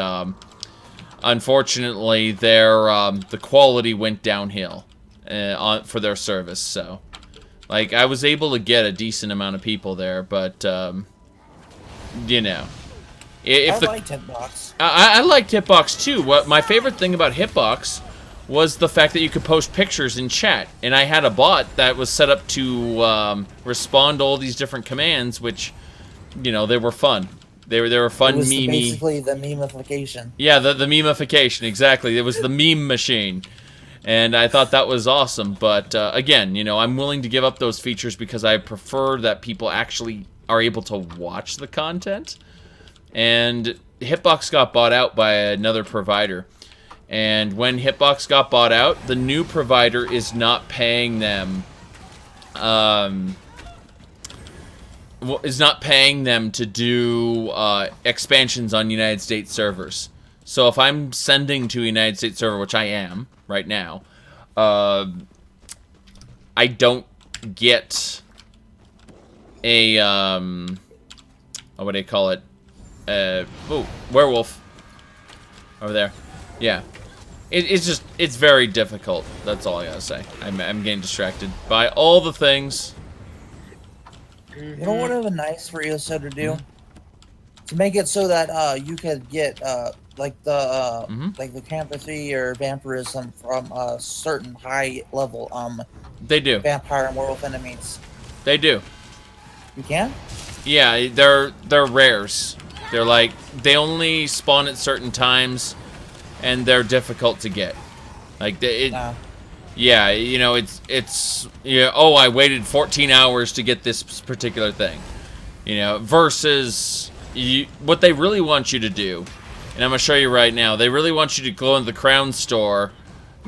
unfortunately, the quality went downhill for their service. So, like, I was able to get a decent amount of people there, but you know, I liked Hitbox. I liked Hitbox too. What my favorite thing about Hitbox was the fact that you could post pictures in chat, and I had a bot that was set up to respond to all these different commands, which, you know, they were fun. They were fun. It was basically the memification. Yeah, the memification, exactly. It was the meme machine, and I thought that was awesome. But again, you know, I'm willing to give up those features because I prefer that people actually are able to watch the content. And Hitbox got bought out by another provider. And when Hitbox got bought out, the new provider is not paying them, to do expansions on United States servers. So if I'm sending to a United States server, which I am right now, I don't get a what do you call it? Werewolf over there. Yeah. It's very difficult. That's all I gotta say. I'm getting distracted by all the things. You know what would have been nice for ESO to do? To make it so that you could get like the lycanthropy or vampirism from a certain high level they do. Vampire and werewolf enemies. They do. You can? Yeah, they're rares. They're like, they only spawn at certain times, and they're difficult to get. Like yeah, you know, it's yeah. Oh, I waited 14 hours to get this particular thing, you know. Versus what they really want you to do, and I'm gonna show you right now. They really want you to go into the Crown Store,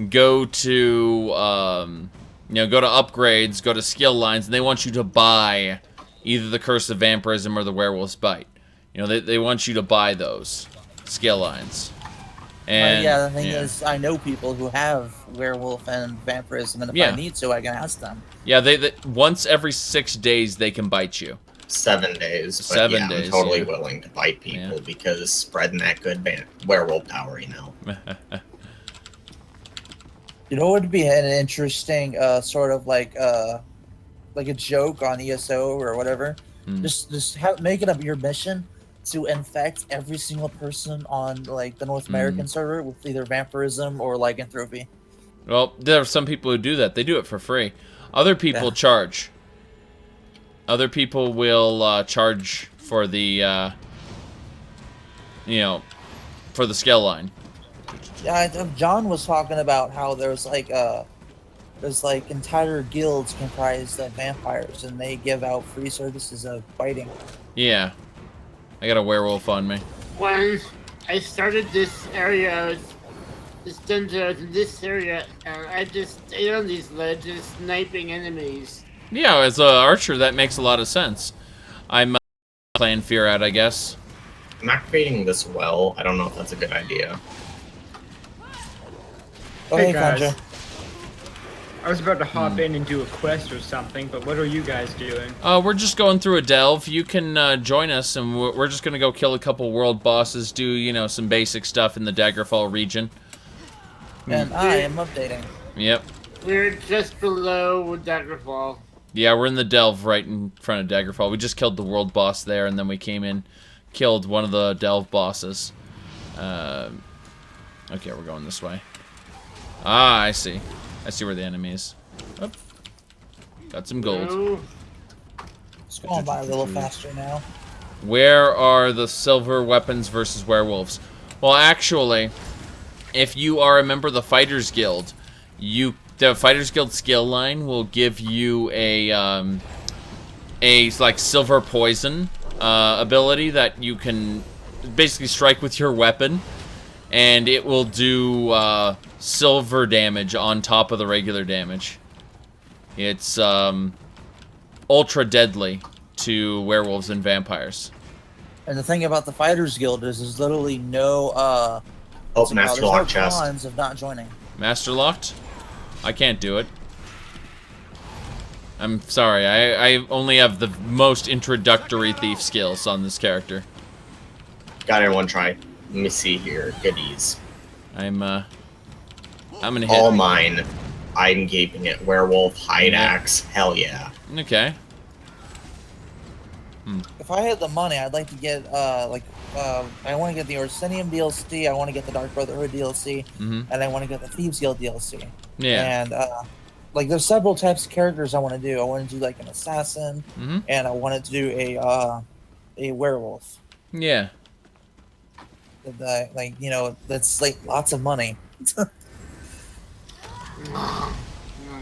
go to you know, go to upgrades, go to skill lines, and they want you to buy either the Curse of Vampirism or the Werewolf's Bite. You know, they want you to buy those skill lines. And yeah, the thing is, I know people who have werewolf and vampirism, and if I need to, I can ask them. Yeah, they once every 6 days they can bite you. 7 days. But 7 days. I'm totally willing to bite people because spreading that good werewolf power, you know. You know what would be an interesting sort of like a joke on ESO or whatever? Just make it up your mission to infect every single person on like the North American server with either vampirism or lycanthropy. Well, there are some people who do that. They do it for free. Other people charge. Other people will charge for the you know, for the skill line. Yeah, John was talking about how there's like entire guilds comprised of vampires, and they give out free services of fighting. Yeah. I got a werewolf on me. When I started this area, this dungeon, I was in this area, and I just stayed on these ledges sniping enemies. Yeah, as an archer, that makes a lot of sense. I'm playing Fear out, I guess. I'm activating this well. I don't know if that's a good idea. Okay, Hey guys, Conja. I was about to hop in and do a quest or something, but what are you guys doing? We're just going through a delve. You can join us, and we're just gonna go kill a couple world bosses, do, you know, some basic stuff in the Daggerfall region. And I am updating. Yep. We're just below Daggerfall. Yeah, we're in the delve right in front of Daggerfall. We just killed the world boss there, and then we came in, killed one of the delve bosses. Okay, we're going this way. Ah, I see. I see where the enemy is. Oh, got some gold. No. It's going by a little faster now. Where are the silver weapons versus werewolves? Well, actually, if you are a member of the Fighters Guild, the Fighters Guild skill line will give you a like silver poison ability that you can basically strike with your weapon, and it will do silver damage on top of the regular damage. It's ultra deadly to werewolves and vampires. And the thing about the Fighters Guild is there's literally no Master there's Lock no chest. cons of not joining. Master locked? I can't do it. I'm sorry, I only have the most introductory thief skills on this character. Got it in one try. Let me see here. Goodies. I'm gonna hit. All mine. I'm keeping it. Werewolf, hide axe. Hell yeah. Okay. If I had the money, I'd like to get I want to get the Orsinium DLC, I want to get the Dark Brotherhood DLC, and I want to get the Thieves Guild DLC. Yeah. And like there's several types of characters I want to do. I want to do like an assassin, and I wanted to do a werewolf. Yeah. Like, you know, that's like lots of money.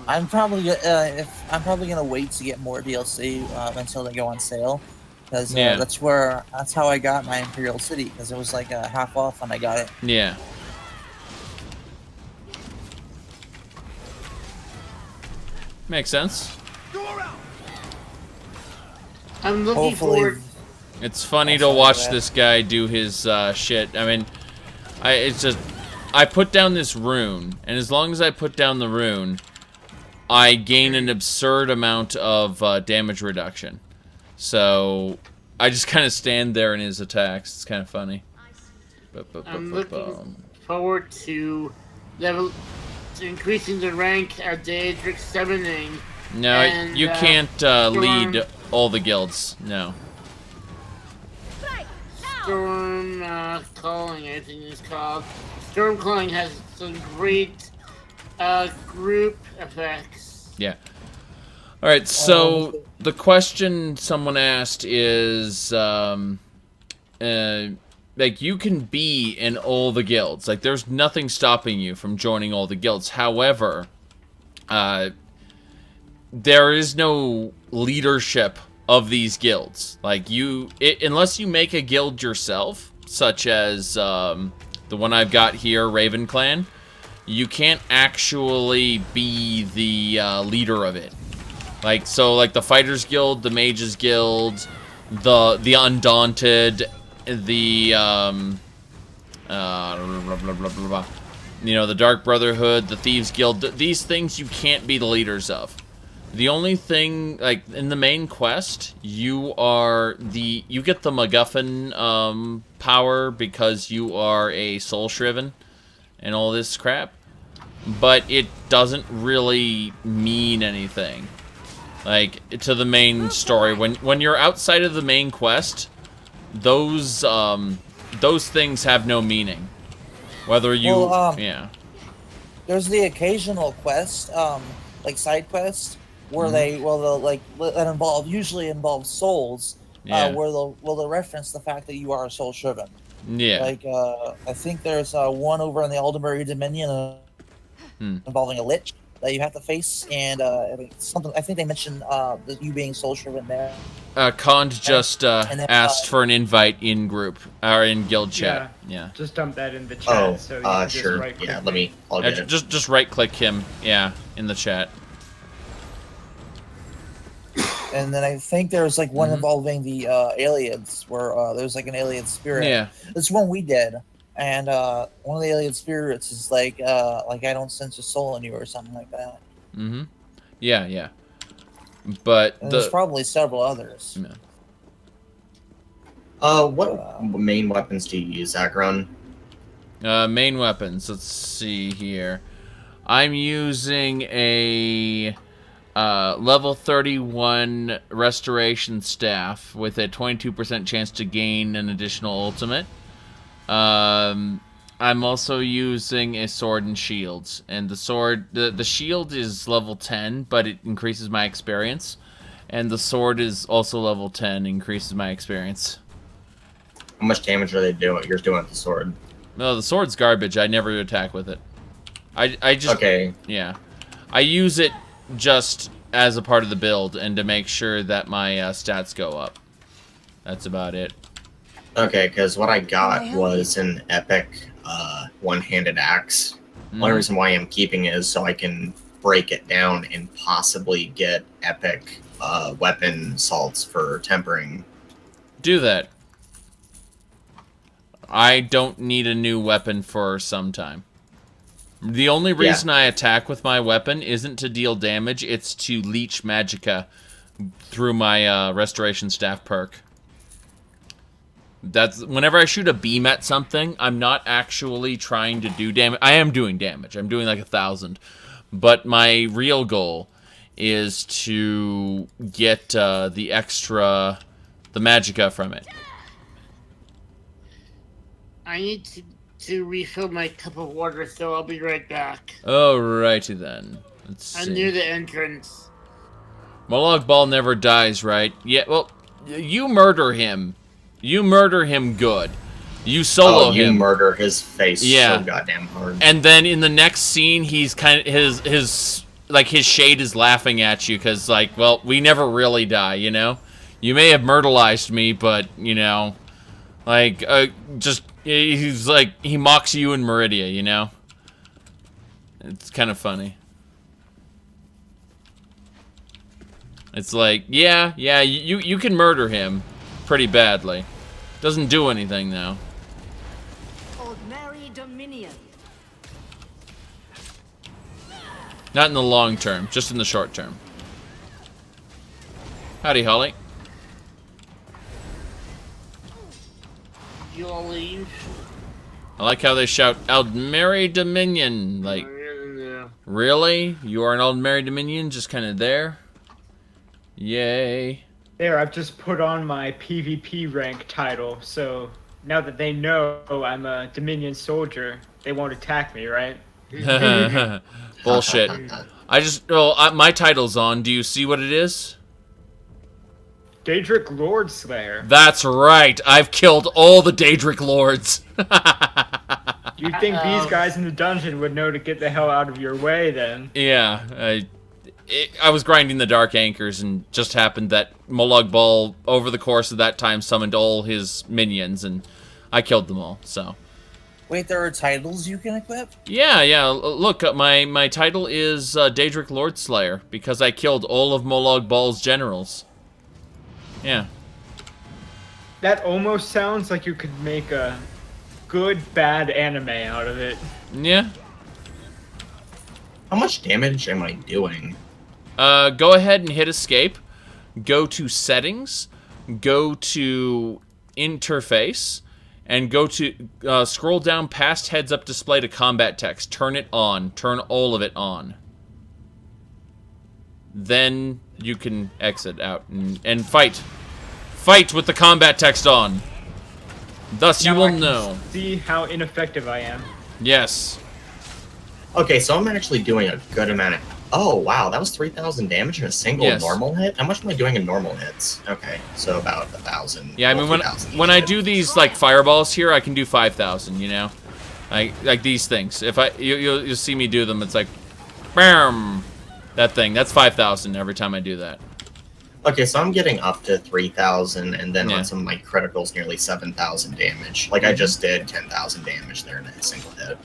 I'm probably gonna wait to get more DLC until they go on sale, because that's how I got my Imperial City, because it was like half off when I got it. Yeah. Makes sense. I'm looking Hopefully, forward. It's funny to watch this guy do his shit. I mean, I put down this rune, and as long as I put down the rune, I gain an absurd amount of damage reduction. So I just kind of stand there in his attacks. It's kind of funny. I'm looking forward to increasing the rank of Daedric summoning. No, and, you can't lead all the guilds. No. Storm Calling, I think it's called. Storm Calling has some great group effects. Yeah. All right. So the question someone asked is, like, you can be in all the guilds. Like, there's nothing stopping you from joining all the guilds. However, there is no leadership of these guilds. Like, unless you make a guild yourself, such as the one I've got here, Raven Clan, you can't actually be the leader of it. Like, so, like, the Fighters Guild, the Mages Guild, the Undaunted, the you know, the Dark Brotherhood, the Thieves Guild, these things you can't be the leaders of. The only thing, like, in the main quest, you get the MacGuffin power because you are a soul shriven and all this crap, but it doesn't really mean anything, like, to the main story. When you're outside of the main quest, those things have no meaning. Whether you, yeah. There's the occasional quest, like side quest, where that usually involve souls, where they'll reference the fact that you are a soul shriven. Yeah. Like, I think there's one over in the Alderbury Dominion involving a lich that you have to face, and I think they mentioned you being soul shriven there. Kond just asked for an invite in group or in guild chat. Yeah. Just dump that in the chat. So you can sure. Just right-click I'll get it. Just right click him. Yeah, in the chat. And then I think there's like one involving the aliens, where there's like an alien spirit. Yeah. This one we did. and one of the alien spirits is like I don't sense a soul in you or something like that. Mm-hmm. Yeah, yeah. But And there's probably several others. Yeah. What main weapons do you use, Zhakaron? Main weapons. Let's see here. I'm using a level 31 restoration staff with a 22% chance to gain an additional ultimate. I'm also using a sword and shields, and the shield is level 10, but it increases my experience, and the sword is also level 10, increases my experience. How much damage are they doing? You're doing with the sword? No, the sword's garbage. I never attack with it. I just okay. Yeah, I use it just as a part of the build and to make sure that my stats go up. That's about it. Okay, because what I got was an epic one-handed axe. The only reason why I'm keeping it is so I can break it down and possibly get epic weapon salts for tempering. Do that. I don't need a new weapon for some time. The only reason I attack with my weapon isn't to deal damage, it's to leech magicka through my restoration staff perk. That's whenever I shoot a beam at something, I'm not actually trying to do damage. I am doing damage. I'm doing like 1,000. But my real goal is to get the magicka from it. I need to refill my cup of water, so I'll be right back. Alrighty then. Let's see. I'm near the entrance. Molag Bal never dies, right? Yeah, well, you murder him. You murder him good. You solo him. You murder his face so goddamn hard. And then in the next scene, he's kind of his shade is laughing at you because like, well, we never really die, you know. You may have myrtleized me, but you know, like he's like he mocks you in Meridia, you know. It's kind of funny. It's like, yeah, you can murder him pretty badly. Doesn't do anything though. Ordinary Dominion. Not in the long term, just in the short term. Howdy, Holly. You all leave? I like how they shout Aldmeri Dominion. Like, really? You are an Aldmeri Dominion just kind of there? Yay. There, I've just put on my PvP rank title, so now that they know I'm a Dominion soldier, they won't attack me, right? Bullshit. My title's on. Do you see what it is? Daedric Lord Slayer. That's right. I've killed all the Daedric Lords. You'd think these guys in the dungeon would know to get the hell out of your way, then. Yeah, I was grinding the Dark Anchors, and just happened that Molag Bal, over the course of that time, summoned all his minions, and I killed them all, so. Wait, there are titles you can equip? Yeah, look, my title is Daedric Lord Slayer, because I killed all of Molag Bal's generals. Yeah. That almost sounds like you could make a good, bad anime out of it. Yeah. How much damage am I doing? Go ahead and hit escape. Go to settings. Go to interface. And go to, scroll down past heads-up display to combat text. Turn it on. Turn all of it on. Then you can exit out and fight. Fight with the combat text on. Thus you will know. See how ineffective I am. Yes. Okay, so I'm actually doing a good amount of... Oh, wow, that was 3,000 damage in a single normal hit? How much am I doing in normal hits? Okay, so about 1,000. Yeah, I mean, when I do these, like, fireballs here, I can do 5,000, you know? Like these things. If you'll see me do them, it's like... BAM! That thing, that's 5,000 every time I do that. Okay, so I'm getting up to 3,000, and then on some of my criticals, nearly 7,000 damage. Like, I just did 10,000 damage there in a single hit.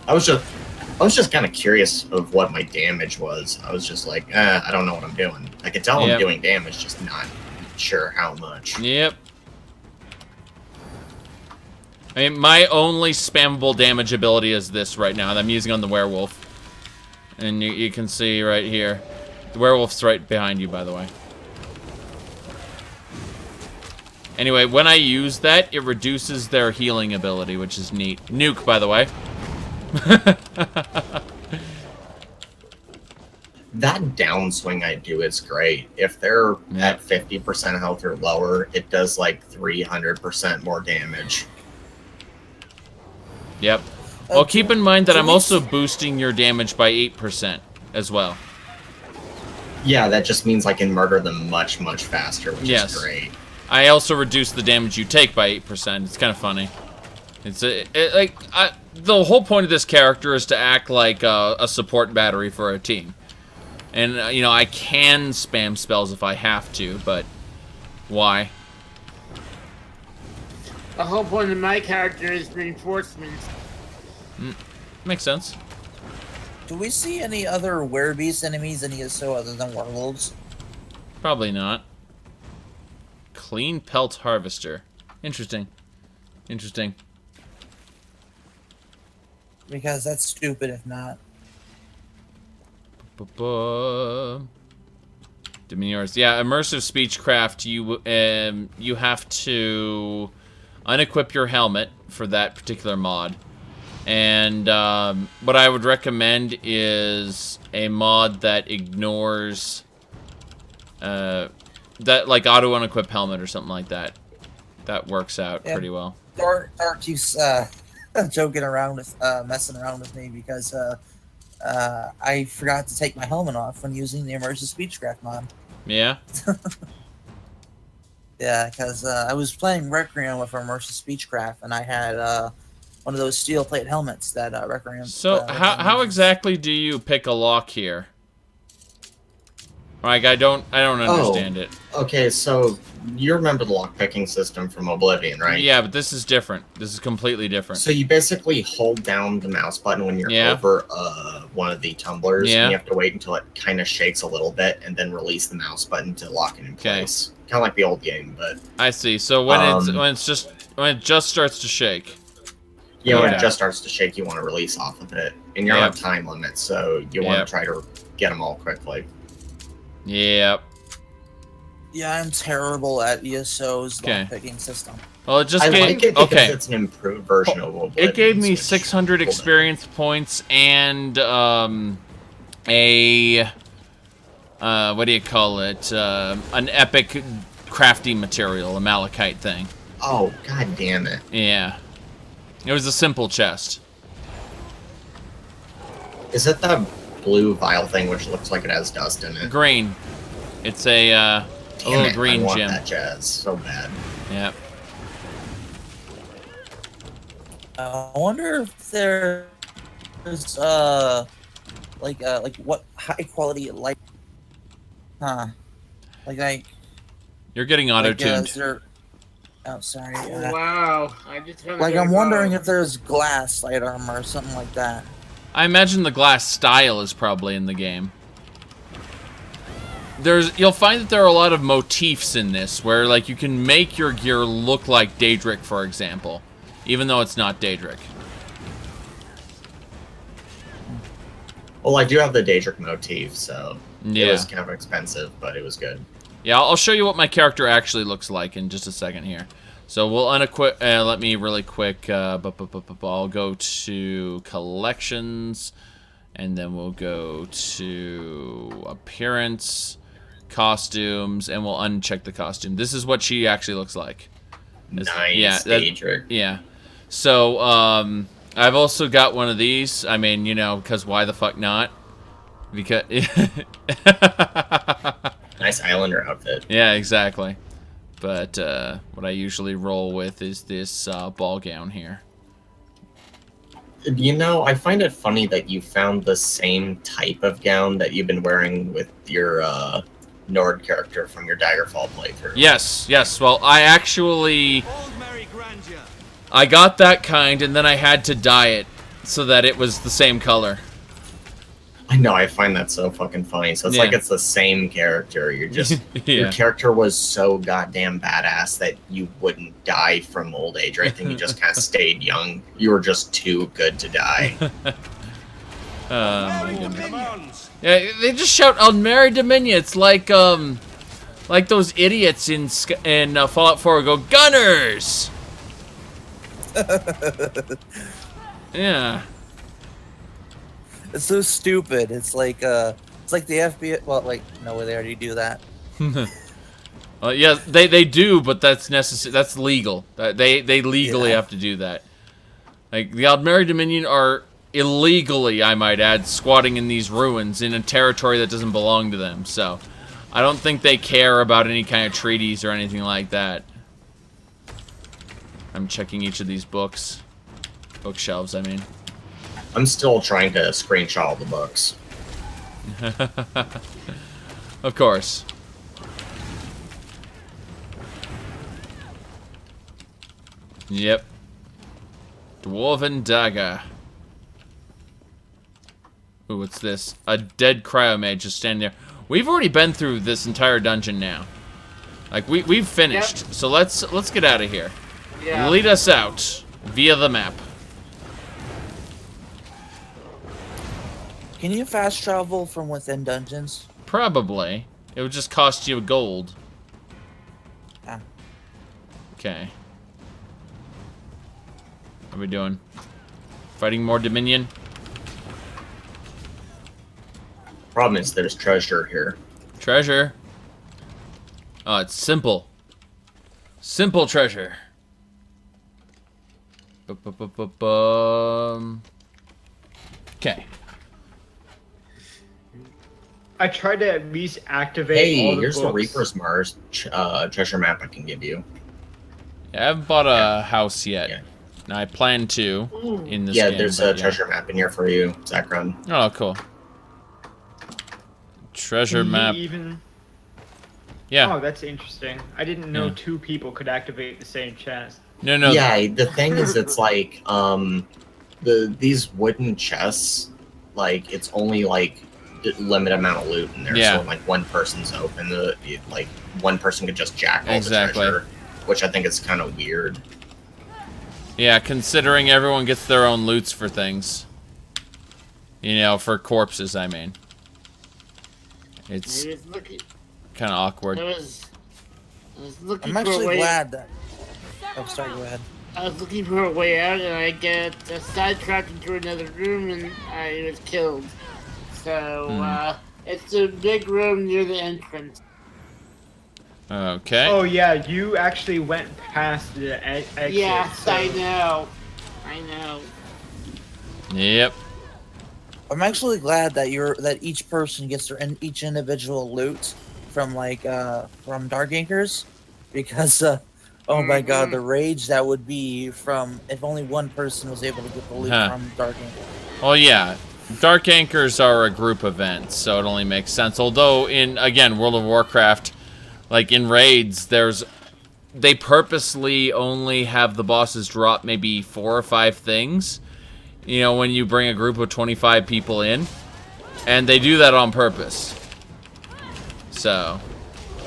I was just kind of curious of what my damage was. I was just like, I don't know what I'm doing. I could tell I'm doing damage, just not sure how much. Yep. I mean, my only spammable damage ability is this right now that I'm using on the werewolf. And you can see right here. The werewolf's right behind you, by the way. Anyway, when I use that, it reduces their healing ability, which is neat. Nuke, by the way. That downswing I do is great. If they're at 50% health or lower, it does like 300% more damage. Yep. Well, keep in mind that I'm also boosting your damage by 8% as well. Yeah, that just means I can murder them much, much faster, which is great. I also reduce the damage you take by 8%. It's kind of funny. It's the whole point of this character is to act like a support battery for a team. And, you know, I can spam spells if I have to, but why? The whole point of my character is reinforcements. Makes sense. Do we see any other werebeast enemies in ESO other than werewolves? Probably not. Clean pelt harvester. Interesting. Interesting. Because that's stupid if not. Dominions. Yeah, immersive speechcraft. You have to unequip your helmet for that particular mod. And what I would recommend is a mod that ignores that, like auto unequip helmet or something like that. That works out pretty well. Dark keeps joking around with messing around with me because I forgot to take my helmet off when using the immersive speechcraft mod. Yeah. Yeah, because I was playing Requiem with immersive speechcraft, and I had one of those steel plate helmets that Requiem. So how exactly do you pick a lock here? Like I don't understand it. Okay, so you remember the lockpicking system from Oblivion, right? Yeah, but this is different. This is completely different. So you basically hold down the mouse button when you're over one of the tumblers, and you have to wait until it kind of shakes a little bit, and then release the mouse button to lock it in place. Kind of like the old game, but I see. So when it just starts to shake. Yeah, when it just starts to shake, you want to release off of it, and you're on a time limit, so you want to try to get them all quickly. Yep. Yeah, I'm terrible at ESO's lockpicking system. Well, it just I gave, like it because it's an improved version of Oblivion. It gave me 600 experience points and what do you call it? An epic crafting material, a malachite thing. Oh, god damn it. Yeah. It was a simple chest. Is it the blue vial thing which looks like it has dust in it? Green. It's a little green I want gem. that jazz so bad. Yep. I wonder if there's like what high quality light, You're getting auto-tuned. Oh, sorry. Wow, I just I'm wondering if there's glass light armor or something like that. I imagine the glass style is probably in the game. You'll find that there are a lot of motifs in this, where like you can make your gear look like Daedric, for example, even though it's not Daedric. Well, I do have the Daedric motif, so yeah. It was kind of expensive, but it was good. Yeah, I'll show you what my character actually looks like in just a second here. So we'll unequip. Let me really quick. I'll go to collections, and then we'll go to appearance, costumes, and we'll uncheck the costume. This is what she actually looks like. Nice, Daedric. Yeah. So I've also got one of these. I mean, you know, because why the fuck not? Because. Nice Islander outfit. Yeah, exactly. But what I usually roll with is this ball gown here. You know, I find it funny that you found the same type of gown that you've been wearing with your Nord character from your Daggerfall playthrough. Yes, yes. Well, I actually... I got that kind, and then I had to dye it so that it was the same color. I know, I find that so fucking funny. So it's like Yeah. it's the same character. You're just Yeah. your character was so goddamn badass that you wouldn't die from old age or anything. You just kind of stayed young. You were just too good to die. My goodness. Yeah, they just shout Almeri Dominion. It's like those idiots in Fallout 4 go Gunners. Yeah. It's so stupid. It's like the FBI. Well, like no, they already do that. Yeah, they do, but that's necessary. That's legal. They legally have to do that. Like the Almeri Dominion are illegally, I might add, squatting in these ruins in a territory that doesn't belong to them. So, I don't think they care about any kind of treaties or anything like that. I'm checking each of these bookshelves. I mean. I'm still trying to screenshot all the books. Of course. Yep. Dwarven dagger. Ooh, what's this? A dead cryomage just standing there. We've already been through this entire dungeon now. Like we've finished. Yep. So let's get out of here. Yeah. Lead us out via the map. Can you fast travel from within dungeons? Probably. It would just cost you gold. Ah. Okay. What are we doing? Fighting more Dominion? Problem is there's treasure here. Treasure? Oh, it's simple. Simple treasure. Okay. I tried to at least activate all the here's books. the Reaper's Mars treasure map I can give you. Yeah, I haven't bought a house yet. Yeah. And I plan to in this game. Yeah, there's a treasure map in here for you, Zhakaron. Oh, cool. Treasure map. Yeah. Oh, that's interesting. I didn't know two people could activate the same chest. No. Yeah, the thing is, it's like these wooden chests, like it's only like limited amount of loot in there. Yeah. So like one person's open, like one person could just jack all the treasure, which I think is kind of weird. Yeah, considering everyone gets their own loots for things. You know, for corpses, I mean. It's kind of awkward. I was looking I'm actually glad that... Oh, sorry, go ahead. I was looking for a way out, and I get sidetracked into another room, and I was killed. So, it's a big room near the entrance. Okay. Oh, yeah, you actually went past the exit. Yes, so... I know. Yep. I'm actually glad that each person gets their each individual loot from from Dark Anchors, because oh my god, the rage that would be from if only one person was able to get the loot from Dark Anchor. Well, yeah, Dark Anchors are a group event, so it only makes sense. Although in World of Warcraft, like in raids, they purposely only have the bosses drop maybe 4 or 5 things. You know, when you bring a group of 25 people in, and they do that on purpose. So,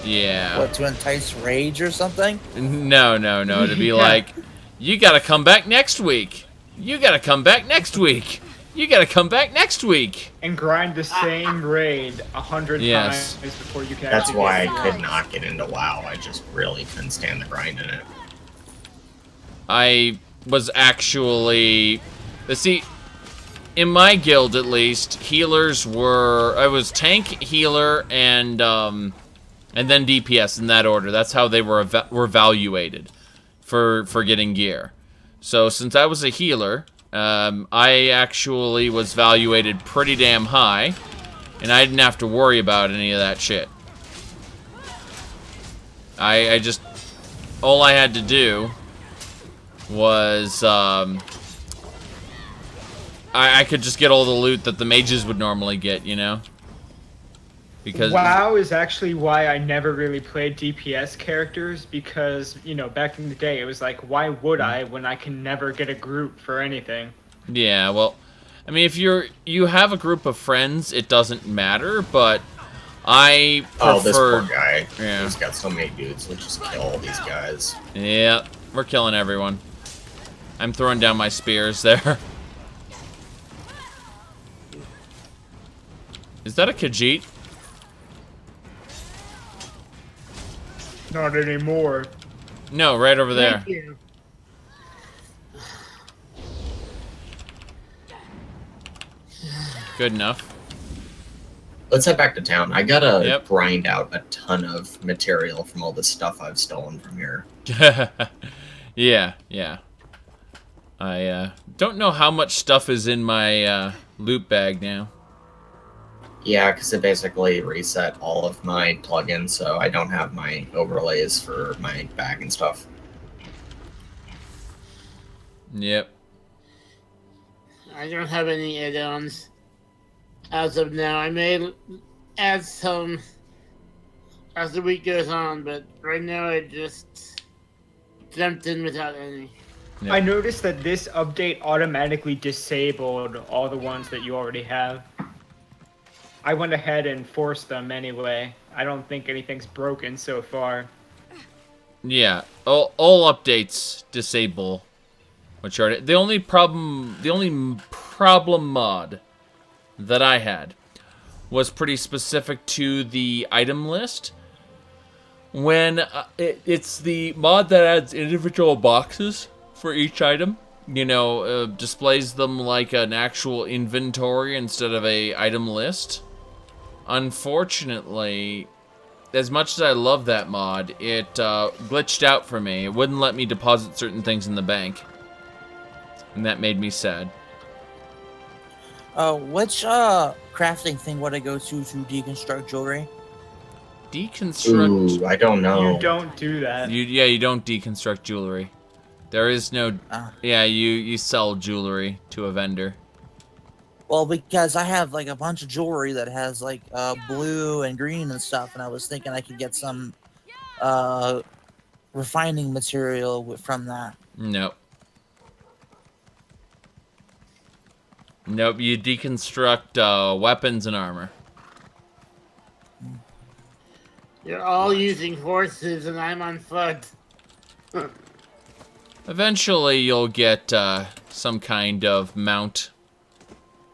yeah. What, to entice rage or something? No. To be like, you gotta come back next week. You gotta come back next week. You gotta come back next week. And grind the same raid 100 times before you can. That's why I could not get into WoW. I just really couldn't stand the grind in it. I was actually... See, in my guild at least, healers were... I was tank, healer, and then DPS in that order. That's how they were valuated for getting gear. So since I was a healer, I actually was valuated pretty damn high, and I didn't have to worry about any of that shit. I just... All I had to do was... I could just get all the loot that the mages would normally get, you know? Because WoW is actually why I never really played DPS characters, because, you know, back in the day, it was like, why would I when I can never get a group for anything? Yeah, well, I mean, if you have a group of friends, it doesn't matter, but I prefer... Oh, this poor guy. Yeah. He's got so many dudes. Let's just kill all these guys. Yeah, we're killing everyone. I'm throwing down my spears there. Is that a Khajiit? Not anymore. No, right over there. Thank you. Good enough. Let's head back to town. I gotta Yep. grind out a ton of material from all the stuff I've stolen from here. Yeah. I don't know how much stuff is in my loot bag now. Yeah, because it basically reset all of my plugins, so I don't have my overlays for my bag and stuff. Yep. I don't have any add-ons as of now. I may add some as the week goes on, but right now I just jumped in without any. Yep. I noticed that this update automatically disabled all the ones that you already have. I went ahead and forced them anyway. I don't think anything's broken so far. Yeah, all updates disable Uncharted. The only problem mod that I had was pretty specific to the item list. When it's the mod that adds individual boxes for each item, you know, displays them like an actual inventory instead of a item list. Unfortunately, as much as I love that mod, it glitched out for me. It wouldn't let me deposit certain things in the bank. And that made me sad. Which crafting thing would I go to deconstruct jewelry? Deconstruct... Ooh, I don't know. You don't do that. You don't deconstruct jewelry. There is no... Yeah, you sell jewelry to a vendor. Well, because I have like a bunch of jewelry that has like blue and green and stuff, and I was thinking I could get some refining material from that. Nope. Nope, you deconstruct weapons and armor. You're all using horses and I'm on foot. Eventually, you'll get some kind of mount.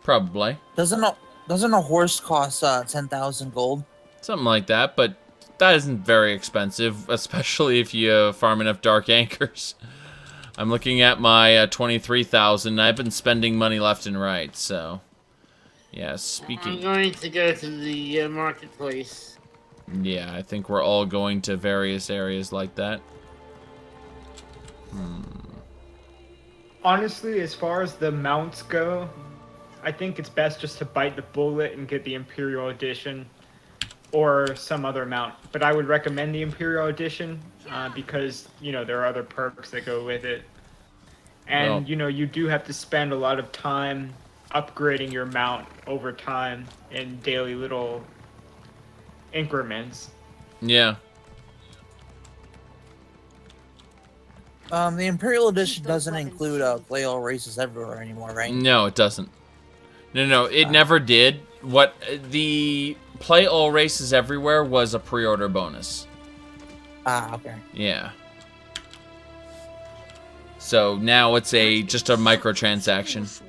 Probably. Doesn't a horse cost 10,000 gold? Something like that, but that isn't very expensive, especially if you farm enough dark anchors. I'm looking at my 23,000. I've been spending money left and right, so... Yeah, I'm speaking... going to go to the marketplace. Yeah, I think we're all going to various areas like that. Honestly, as far as the mounts go, I think it's best just to bite the bullet and get the Imperial Edition or some other mount. But I would recommend the Imperial Edition because, you know, there are other perks that go with it. And, Well, you know, you do have to spend a lot of time upgrading your mount over time in daily little increments. yeah. The Imperial Edition doesn't include play all races everywhere anymore, right? No, it doesn't. No, it never did. What the play all races everywhere was a pre-order bonus. Ah, okay. Yeah. So now it's just a microtransaction.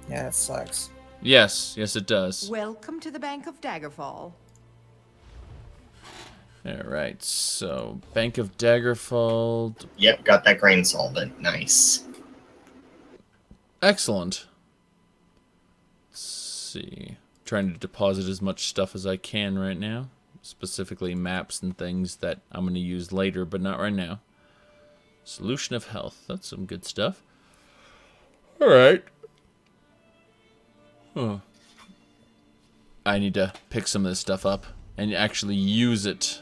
Yeah, that sucks. Yes, it does. Welcome to the Bank of Daggerfall. Alright, so Bank of Daggerfall. Yep, got that grain solvent. Nice. Excellent. Let's see. Trying to deposit as much stuff as I can right now. Specifically maps and things that I'm going to use later, but not right now. Solution of Health. That's some good stuff. Alright. Huh. I need to pick some of this stuff up and actually use it.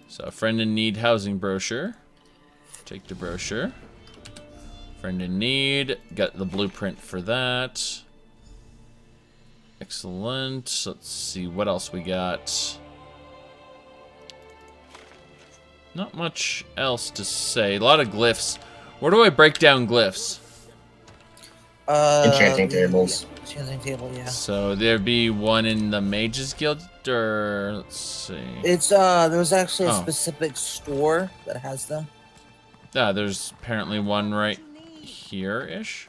So, a friend in need housing brochure. Take the brochure. Friend in need. Got the blueprint for that. Excellent. Let's see what else we got. Not much else to say. A lot of glyphs. Where do I break down glyphs? Enchanting tables. Yeah, enchanting table, yeah. So there'd be one in the Mages Guild, or let's see. It's there's actually a Oh. specific store that has them. Yeah, there's apparently one right here-ish.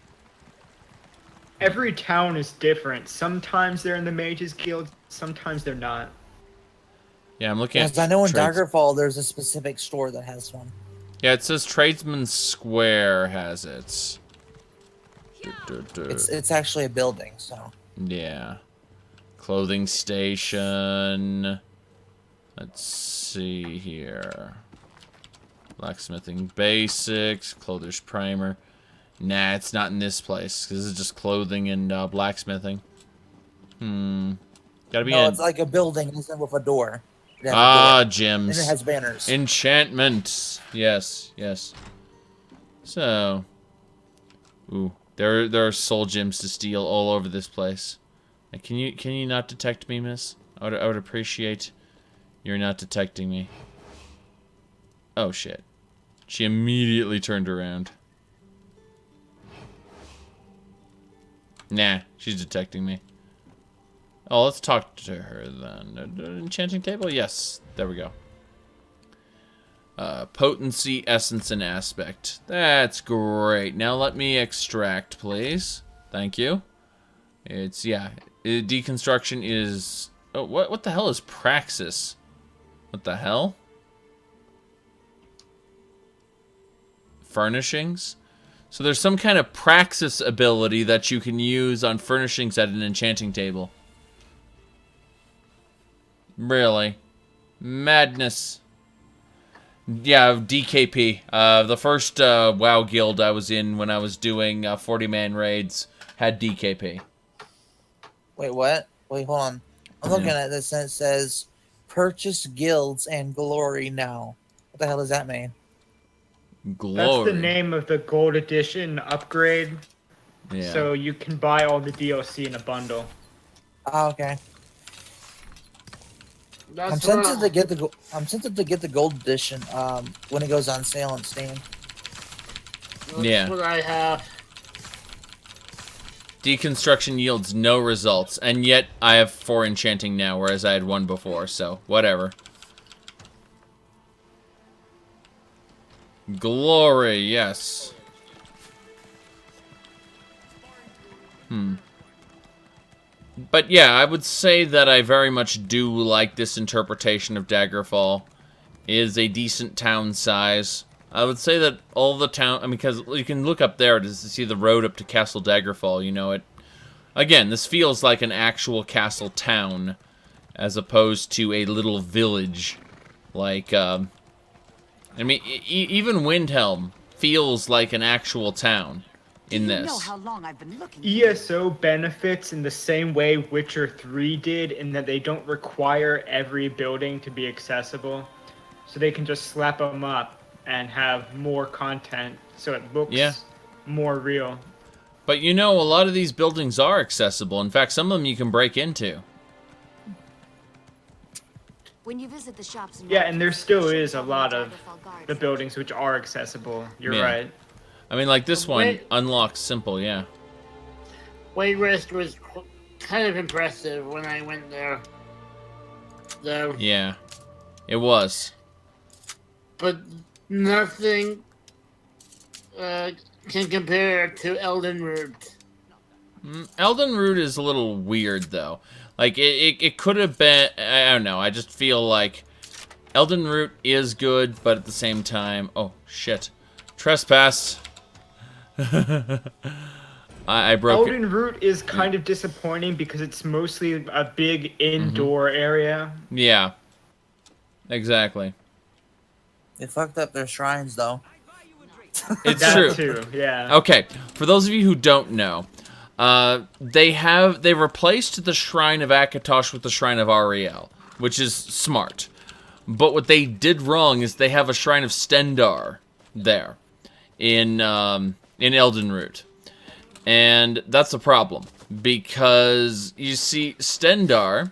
Every town is different. Sometimes they're in the Mages Guild, sometimes they're not. Yeah, I'm looking at. Because I know in trades- Daggerfall there's a specific store that has one. Yeah, it says Tradesman Square has it. It's actually a building, so. Yeah. Clothing station. Let's see here. Blacksmithing basics. Clother's primer. Nah, it's not in this place. Because this is just clothing and blacksmithing. Gotta be No, in. it's like a building with a door. It has a Ah, door. gems. And it has banners. Enchantments. Yes, yes. So. Ooh. There are soul gems to steal all over this place. And can you not detect me, miss? I would appreciate you're not detecting me. Oh shit. She immediately turned around. Nah, she's detecting me. Oh, let's talk to her then. Enchanting table? Yes. There we go. Potency, essence, and aspect. That's great. Now let me extract, please. Thank you. It's, yeah. Deconstruction is... Oh, what the hell is praxis? What the hell? Furnishings? So there's some kind of praxis ability that you can use on furnishings at an enchanting table. Really? Madness. Yeah, DKP. The first WoW guild I was in when I was doing 40-man raids had DKP. Wait, what? Wait, hold on. I'm looking at this and it says, purchase guilds and glory now. What the hell does that mean? Glory. That's the name of the gold edition upgrade. Yeah. So you can buy all the DLC in a bundle. Oh, okay. That's I'm tempted what- to get the gold edition when it goes on sale on Steam. That's Yeah. what I have. Deconstruction yields no results, and yet I have 4 enchanting now, whereas I had 1 before, so whatever. Glory, yes. But yeah, I would say that I very much do like this interpretation of Daggerfall. It is a decent town size. I would say that all the town... I mean, because you can look up there to see the road up to Castle Daggerfall, you know, it... Again, this feels like an actual castle town, as opposed to a little village. Like, I mean, even Windhelm feels like an actual town in Do you this. know how long I've been looking? ESO benefits in the same way Witcher 3 did, in that they don't require every building to be accessible. So they can just slap them up and have more content, so it looks more real. But you know, a lot of these buildings are accessible. In fact, some of them you can break into. When you visit the shops and Yeah, and there markets, still check is a out lot the of Daggerfall guards. the buildings which are accessible. You're Yeah. right. I mean, like this one Wait. unlocks simple, yeah. Wayrest was kind of impressive when I went there. Though, Yeah. It was. but nothing can compare to Elden Root. Elden Root is a little weird, though. Like, it could have been... I don't know. I just feel like Elden Root is good, but at the same time... Oh, shit. Trespass. I broke it. Elden Root is kind of disappointing because it's mostly a big indoor area. Yeah. Exactly. They fucked up their shrines, though. It's That true. too, yeah. Okay, for those of you who don't know, they replaced the Shrine of Akatosh with the Shrine of Ariel, which is smart. But what they did wrong is they have a Shrine of Stendar there in Elden Root. And that's a problem, because you see, Stendar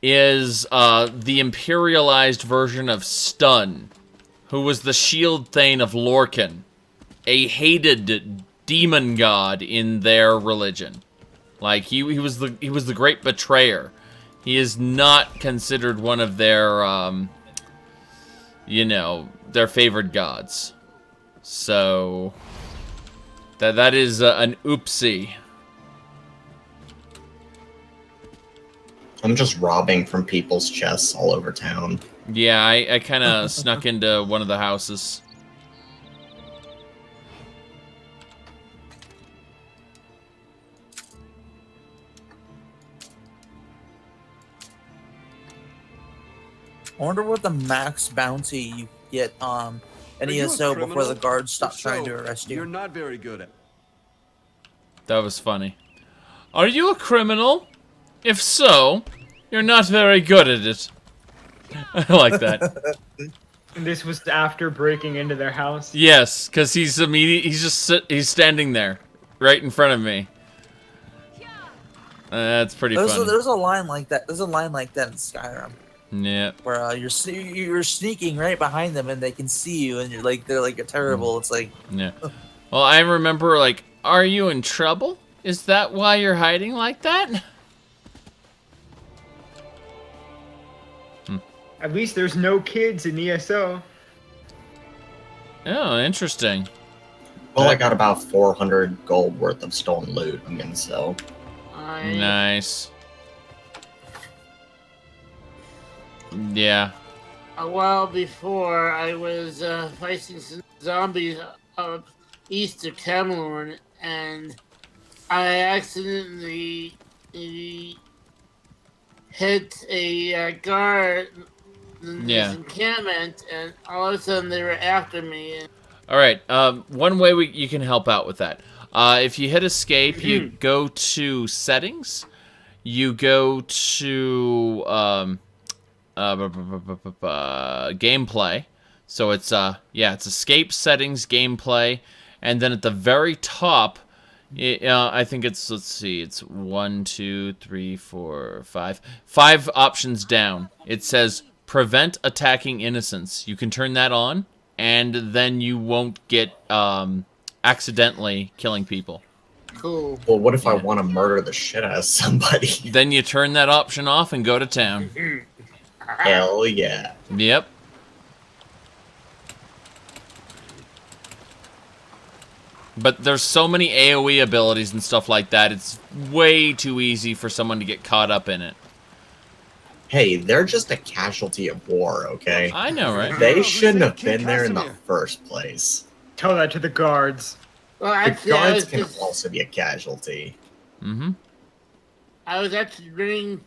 is the imperialized version of Stun, who was the shield thane of Lorcan, a hated demon god in their religion. Like he was the great betrayer. He is not considered one of their you know, their favored gods. So that is an oopsie. I'm just robbing from people's chests all over town. Yeah, I kind of snuck into one of the houses. I wonder what the max bounty you get in ESO before the guards stop trying to arrest you. You're not very good at. That was funny. Are you a criminal? If so, you're not very good at it. I like that. And this was after breaking into their house? Yes, because he's he's standing there, right in front of me. That's pretty funny. There's a line like that. There's a line like that in Skyrim. Yeah. Where you're sneaking right behind them and they can see you and you're like they're like terrible. It's like yeah. Well, I remember like, are you in trouble? Is that why you're hiding like that? At least there's no kids in ESO. Oh, interesting. Well, I got about 400 gold worth of stolen loot. I'm gonna sell. Nice. Yeah. A while before, I was fighting some zombies up east of Camelorn, and I accidentally hit a guard in this encampment, and all of a sudden they were after me. All right. One way you can help out with that. If you hit escape, you go to settings. You go to gameplay. So it's it's escape, settings, gameplay, and then at the very top, I think it's, let's see, it's 1, 2, 3, 4, 5. 5 options down. It says prevent attacking innocents. You can turn that on, and then you won't get accidentally killing people. Cool. Well, what if I want to murder the shit out of somebody? Then you turn that option off and go to town. Hell yeah. Yep. But there's so many AoE abilities and stuff like that, it's way too easy for someone to get caught up in it. Hey, they're just a casualty of war, okay? I know, right? They shouldn't have been there in the first place. Tell that to the guards. Well, The actually, guards can also be a casualty. Mm-hmm. I was actually running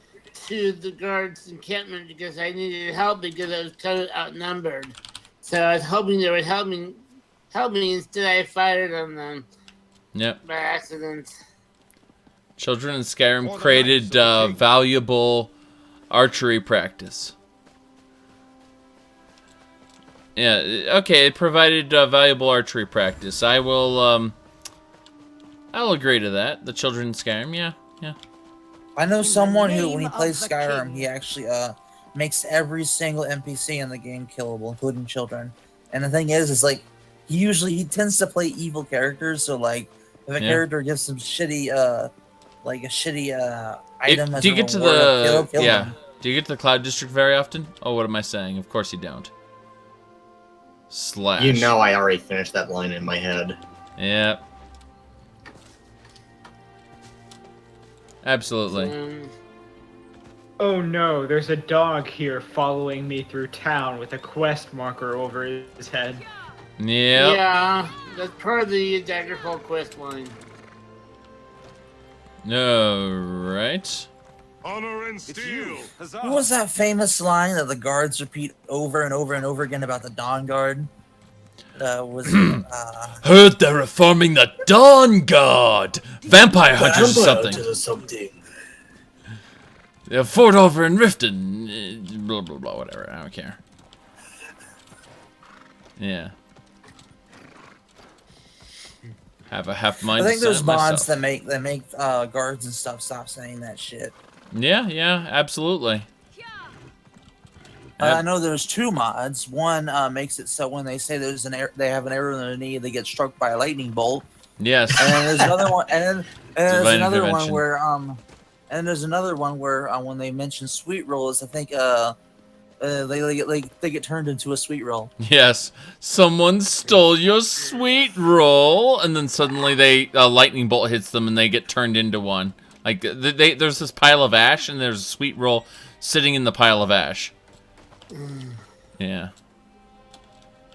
to the guards' encampment because I needed help because I was kind of outnumbered. So I was hoping they would help me. Instead, I fired on them. Yep. By accident. Children in Skyrim created valuable archery practice. Yeah, okay, it provided valuable archery practice. I'll agree to that. The children in Skyrim, yeah. I know someone who, when he plays Skyrim, he actually makes every single NPC in the game killable, including children. And the thing is like he tends to play evil characters. So like, if a character gives some shitty item as do you a get to reward, the kill him. Do you get to the Cloud District very often? Oh, what am I saying? Of course you don't. Slash. You know I already finished that line in my head. Yep. Absolutely. Oh no, there's a dog here following me through town with a quest marker over his head. Yep. Yeah, that's part of the Daggerfall quest line. Alright. Honor and steel. What was that famous line that the guards repeat over and over and over again about the Dawn Guard? Heard they're reforming the Dawn Guard! Vampire hunters or something. They're fought over in Riften. Blah, blah, blah, whatever. I don't care. Yeah. Have a half mind. I think there's mods myself. that make guards and stuff stop saying that shit. Yeah, absolutely. I know there's 2 mods. One makes it so when they say they have an arrow in their knee, they get struck by a lightning bolt. Yes. And then there's another one, and then there's Divine another one intervention. where and there's another one where when they mention sweet rolls, I think they get turned into a sweet roll. Yes. Someone stole your sweet roll, and then suddenly a lightning bolt hits them, and they get turned into one. Like there's this pile of ash, and there's a sweet roll sitting in the pile of ash. Yeah.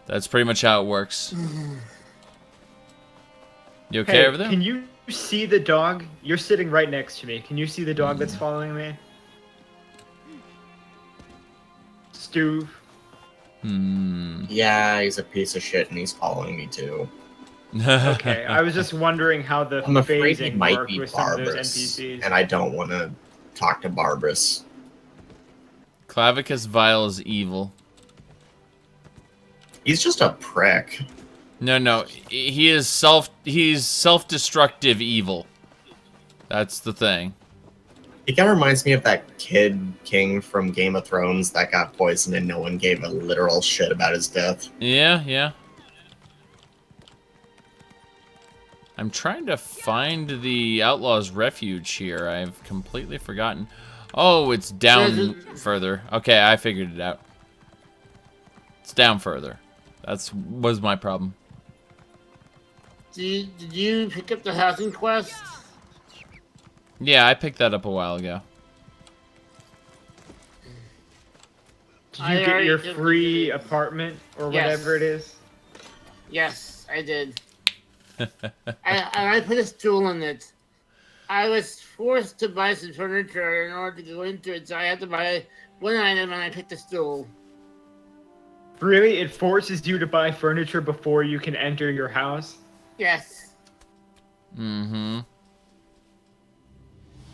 That's pretty much how it works. You okay Hey, over there? can you see the dog? You're sitting right next to me. Can you see the dog that's following me? Stu. Yeah, he's a piece of shit and he's following me too. Okay, I was just wondering how the I'm afraid he phasing might worked be with some of those Barbarous, NPCs. and I don't want to talk to Barbarous. Clavicus Vile is evil. He's just a prick. No. He's self-destructive evil. That's the thing. He kind of reminds me of that kid king from Game of Thrones that got poisoned and no one gave a literal shit about his death. Yeah. I'm trying to find the Outlaw's Refuge here. I've completely forgotten. Oh, it's down further. Okay, I figured it out. It's down further. Was my problem. Did you pick up the housing quest? Yeah, I picked that up a while ago. Did you get your free apartment or whatever it is? Yes, I did. I put a stool in it. I was forced to buy some furniture in order to go into it, so I had to buy one item and I picked a stool. Really? It forces you to buy furniture before you can enter your house? Yes. Mm-hmm.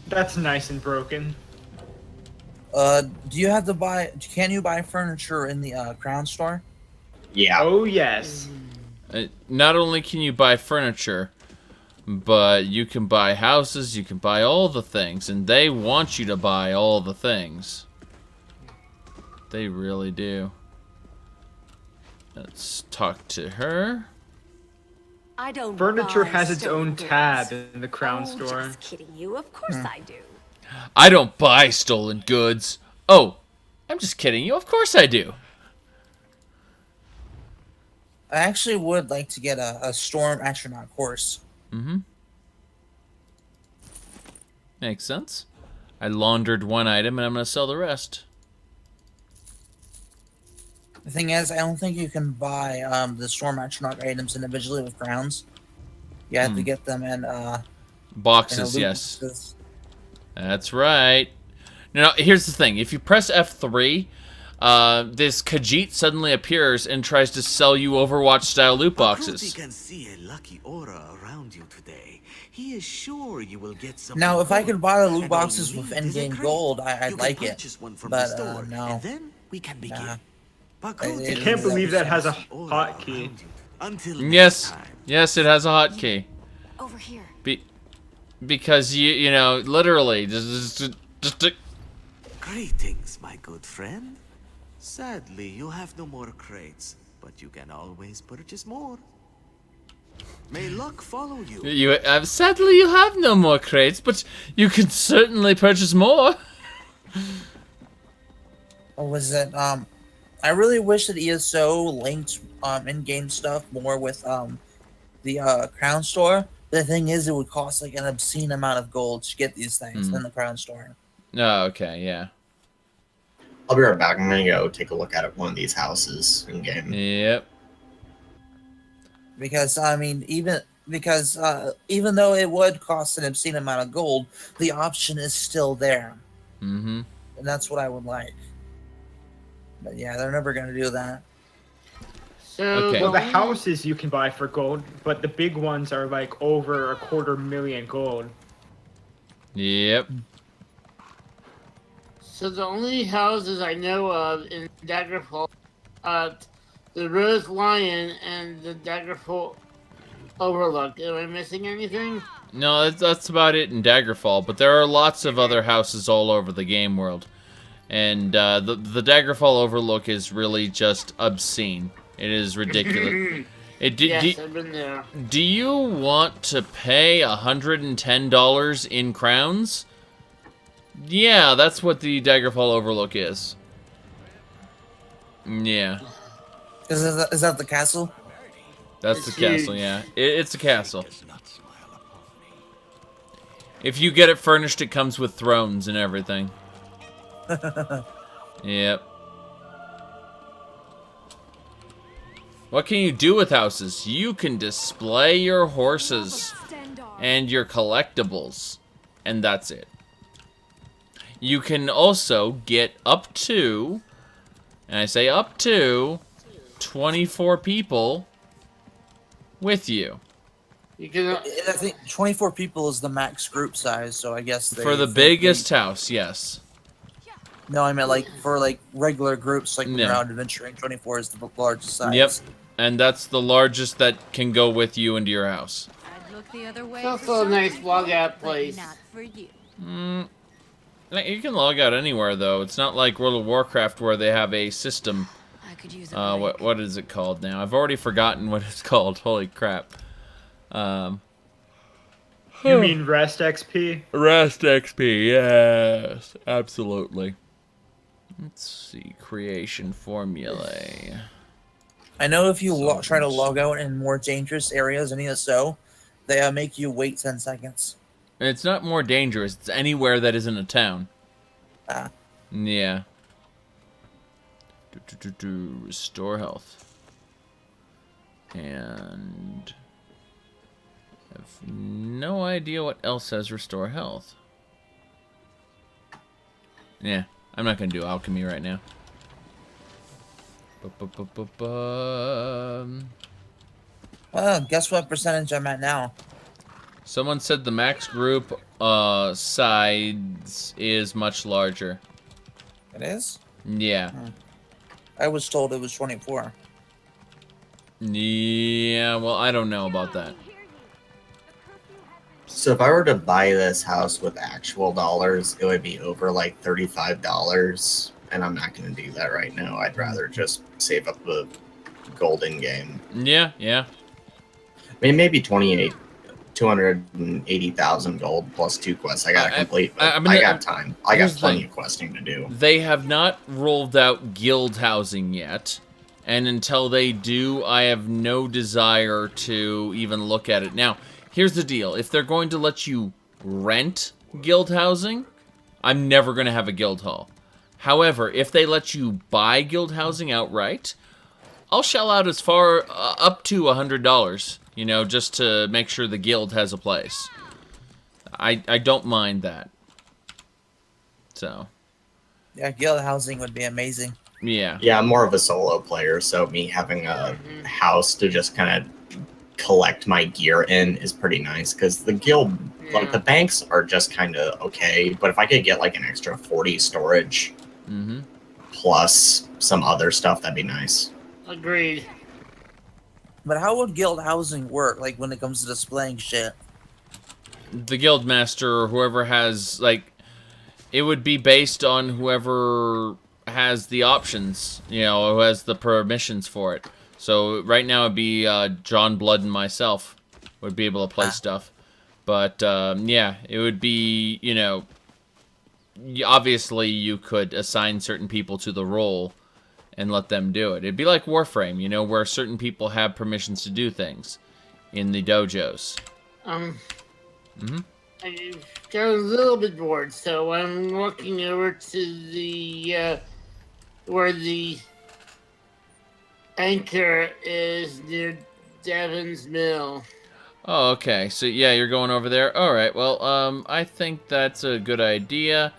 That's nice and broken. Do you have to buy? Can you buy furniture in the Crown store? Yeah. Oh, yes. Not only can you buy furniture, but you can buy houses, you can buy all the things, and they want you to buy all the things. They really do. Let's talk to her. I don't Furniture buy has its own stolen tab goods. in the Crown Oh, store. just kidding you. Of course I do. I don't buy stolen goods. Oh, I'm just kidding you. Of course I do. I actually would like to get a Storm Astronaut horse. Mm-hmm. Makes sense. I laundered one item and I'm going to sell the rest. The thing is, I don't think you can buy the Storm Astronaut items individually with crowns. You have to get them in boxes, yes. boxes. That's right. Now, here's the thing. If you press F3, this Khajiit suddenly appears and tries to sell you Overwatch-style loot boxes. can see a lucky aura around you today. He is sure you will get some. Now, if I could buy the loot boxes with in-game gold, I'd like it. But no. And then we can begin. Nah. I can't believe that has a hotkey. Yes, yes, it has a hotkey. Over here. Because you know, literally, just Greetings, my good friend. Sadly, you have no more crates, but you can always purchase more. May luck follow you. Sadly, you have no more crates, but you can certainly purchase more. Or was it I really wish that ESO linked in-game stuff more with the Crown store. The thing is, it would cost like an obscene amount of gold to get these things in the Crown store. Oh, okay, yeah. I'll be right back. I'm gonna go take a look at one of these houses in game. Yep. Because I mean, even though it would cost an obscene amount of gold, the option is still there. Mm-hmm. And that's what I would like. But yeah, they're never gonna do that. So Okay. Well, the houses you can buy for gold, but the big ones are like over 250,000 gold. Yep. So the only houses I know of in Daggerfall, the Rose Lion and the Daggerfall Overlook. Am I missing anything? No, that's about it in Daggerfall, but there are lots of other houses all over the game world. And the Daggerfall Overlook is really just obscene. It is ridiculous. Yes, I've been there. Do you want to pay $110 in crowns? Yeah, that's what the Daggerfall Overlook is. Yeah. Is that the castle? That's It's the castle, huge. yeah. It's a castle. If you get it furnished, it comes with thrones and everything. Yep. What can you do with houses? You can display your horses and your collectibles. And that's it. You can also get up to, and I say up to, 24 people with you. You can. I think 24 people is the max group size, so I guess For the biggest house, yes. No, I meant like for like regular groups, like when No. you're out adventuring, 24 is the largest size. Yep. And that's the largest that can go with you into your house. I'd look the other way. It's also a nice log out place. Not for you. You can log out anywhere, though. It's not like World of Warcraft where they have a system. I could use a break. What is it called now? I've already forgotten what it's called. Holy crap. You mean rest XP? Rest XP, yes. Absolutely. Let's see. Creation formulae. I know if you try to log out in more dangerous areas in ESO, they make you wait 10 seconds. It's not more dangerous. It's anywhere that isn't a town. Yeah. Restore health. And I have no idea what else has restore health. Yeah, I'm not going to do alchemy right now. Well, guess what percentage I'm at now? Someone said the max group size is much larger. It is? Yeah. I was told it was 24. Yeah, well, I don't know about that. So if I were to buy this house with actual dollars, it would be over like $35, and I'm not going to do that right now. I'd rather just save up the golden game. Yeah, yeah. I mean, maybe 280,000 gold plus 2 quests. I gotta complete. I got time. I got plenty of questing to do. They have not rolled out guild housing yet, and until they do, I have no desire to even look at it. Now, here's the deal. If they're going to let you rent guild housing, I'm never going to have a guild hall. However, if they let you buy guild housing outright, I'll shell out as far up to $100, you know, just to make sure the guild has a place. I don't mind that. So. Yeah, guild housing would be amazing. Yeah. Yeah, I'm more of a solo player, so me having a house to just kind of collect my gear in is pretty nice, because the guild, like the banks are just kind of okay, but if I could get like an extra 40 storage plus some other stuff, that'd be nice. Agreed. But how would guild housing work, like, when it comes to displaying shit? The guild master or whoever has, like, it would be based on whoever has the options, you know, who has the permissions for it. So right now it'd be John Blood and myself would be able to play stuff. But, yeah, it would be, you know, obviously you could assign certain people to the role and let them do it. It'd be like Warframe, you know, where certain people have permissions to do things in the dojos. I got a little bit bored, so I'm walking over to the where the anchor is near Devon's Mill. Oh, okay. So, yeah, you're going over there? Alright, well, I think that's a good idea.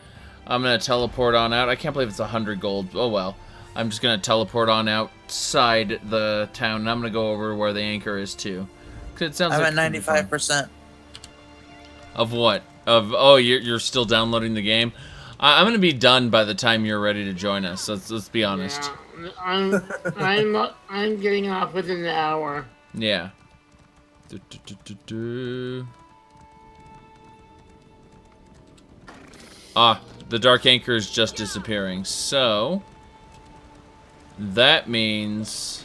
I'm gonna teleport on out. I can't believe it's 100 gold. Oh, well. I'm just gonna teleport on outside the town, and I'm gonna go over where the anchor is, too. 'Cause it sounds I'm like at 95%. Of what? Oh, you're still downloading the game? I'm gonna be done by the time you're ready to join us. Let's be honest. Yeah, I'm getting off within an hour. Yeah. Ah, the dark anchor is just disappearing. So that means,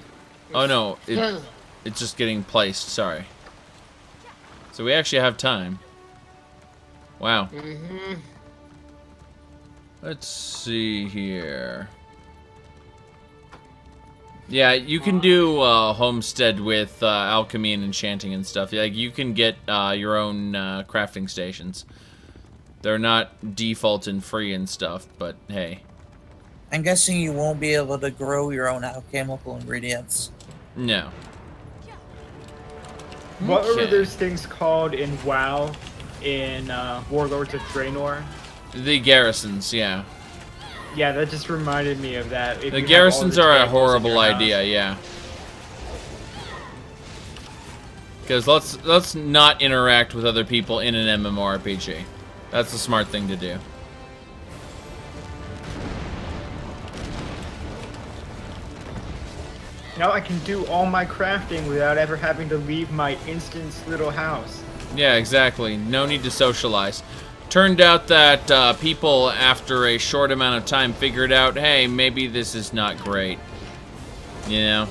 oh no, it's just getting placed, sorry. So we actually have time. Wow. Let's see here. Yeah, you can do homestead with alchemy and enchanting and stuff. Like, you can get your own crafting stations. They're not default and free and stuff, but hey. I'm guessing you won't be able to grow your own alchemical ingredients. No. What were those things called in WoW, in Warlords of Draenor? The garrisons, yeah. Yeah, that just reminded me of that. The garrisons are a horrible idea, yeah. Because let's not interact with other people in an MMORPG. That's the smart thing to do. Now I can do all my crafting without ever having to leave my instance little house. Yeah, exactly. No need to socialize. Turned out that people, after a short amount of time, figured out, hey, maybe this is not great. You know?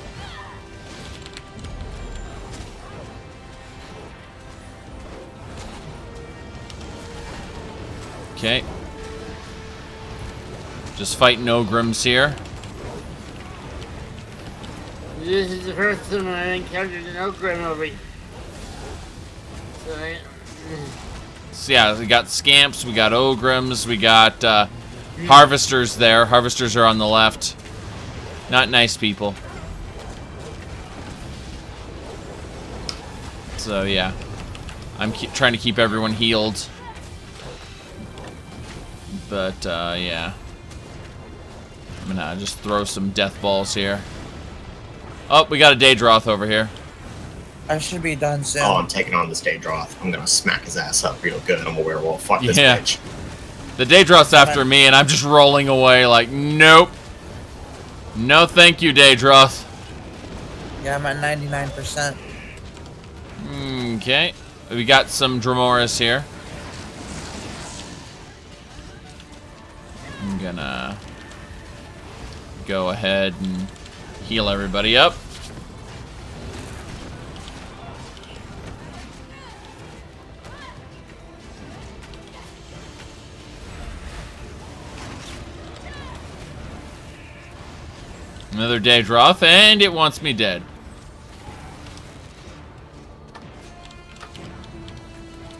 Okay. Just fighting ogrims here. This is the first time I encountered an ogrim over here. So yeah, we got scamps, we got ogrims, we got harvesters there. Harvesters are on the left. Not nice people. So yeah, I'm trying to keep everyone healed. But yeah, I'm gonna just throw some death balls here. Oh, we got a Daedroth over here. I should be done soon. Oh, I'm taking on this Daedroth. I'm gonna smack his ass up real good. I'm a werewolf. Fuck this Yeah. bitch. The Daedroth's after me, and I'm just rolling away like, nope. No thank you, Daedroth. Yeah, I'm at 99%. Okay. We got some Dramoris here. I'm gonna go ahead and heal everybody up. Another Daedroth, and it wants me dead.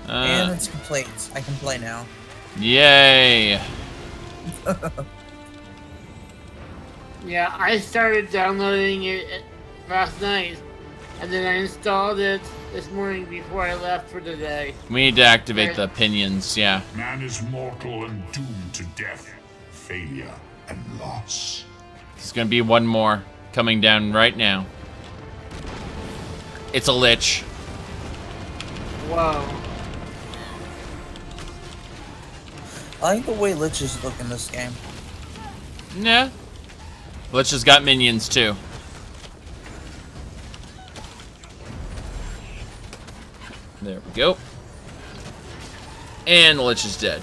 And it's complete. I can play now. Yay! Yeah, I started downloading it last night, and then I installed it this morning before I left for the day. We need to activate the pinions, yeah. Man is mortal and doomed to death, failure, and loss. There's gonna be one more coming down right now. It's a lich. Whoa. I like the way liches look in this game. Yeah. Lich has got minions too. There we go. And the lich is dead.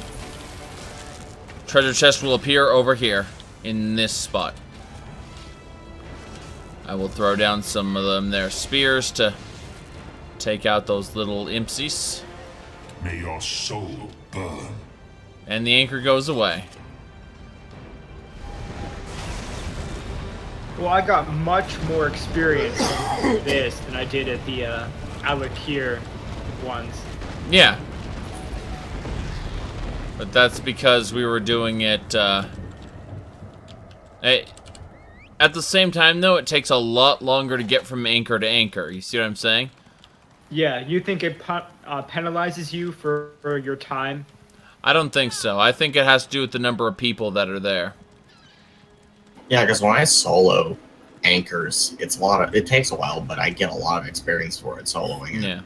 Treasure chest will appear over here in this spot. I will throw down some of them their spears to take out those little impsies. May your soul burn. And the anchor goes away. Well, I got much more experience with this than I did at the Alakir ones. Yeah. But that's because we were doing it, at the same time, though, it takes a lot longer to get from anchor to anchor. You see what I'm saying? Yeah, you think it penalizes you for your time? I don't think so. I think it has to do with the number of people that are there. Yeah, because when I solo anchors, it's a lot of. It takes a while, but I get a lot of experience for it soloing. Yeah.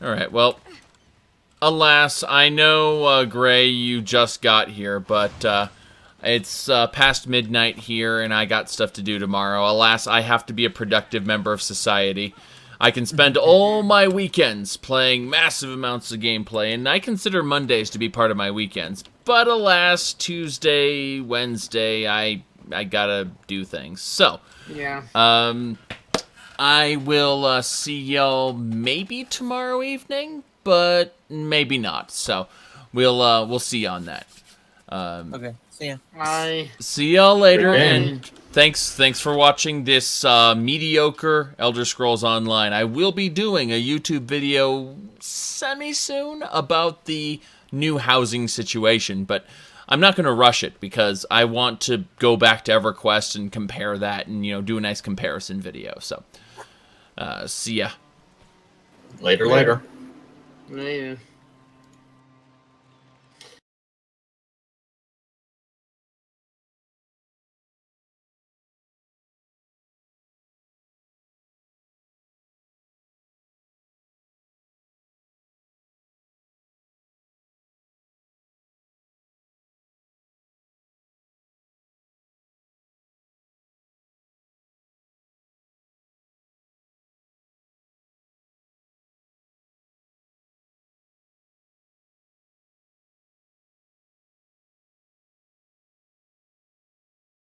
All right. Well, alas, I know, Gray, you just got here, but it's past midnight here, and I got stuff to do tomorrow. Alas, I have to be a productive member of society. I can spend all my weekends playing massive amounts of gameplay, and I consider Mondays to be part of my weekends. But alas, Tuesday, Wednesday, I I gotta do things. So, Yeah. I will see y'all maybe tomorrow evening, but maybe not. So, we'll see you on that. Okay, see ya. Bye. See y'all later, Good and thanks for watching this mediocre Elder Scrolls Online. I will be doing a YouTube video semi-soon about the new housing situation, but I'm not going to rush it because I want to go back to EverQuest and compare that and, do a nice comparison video. So, see ya. Later. Later.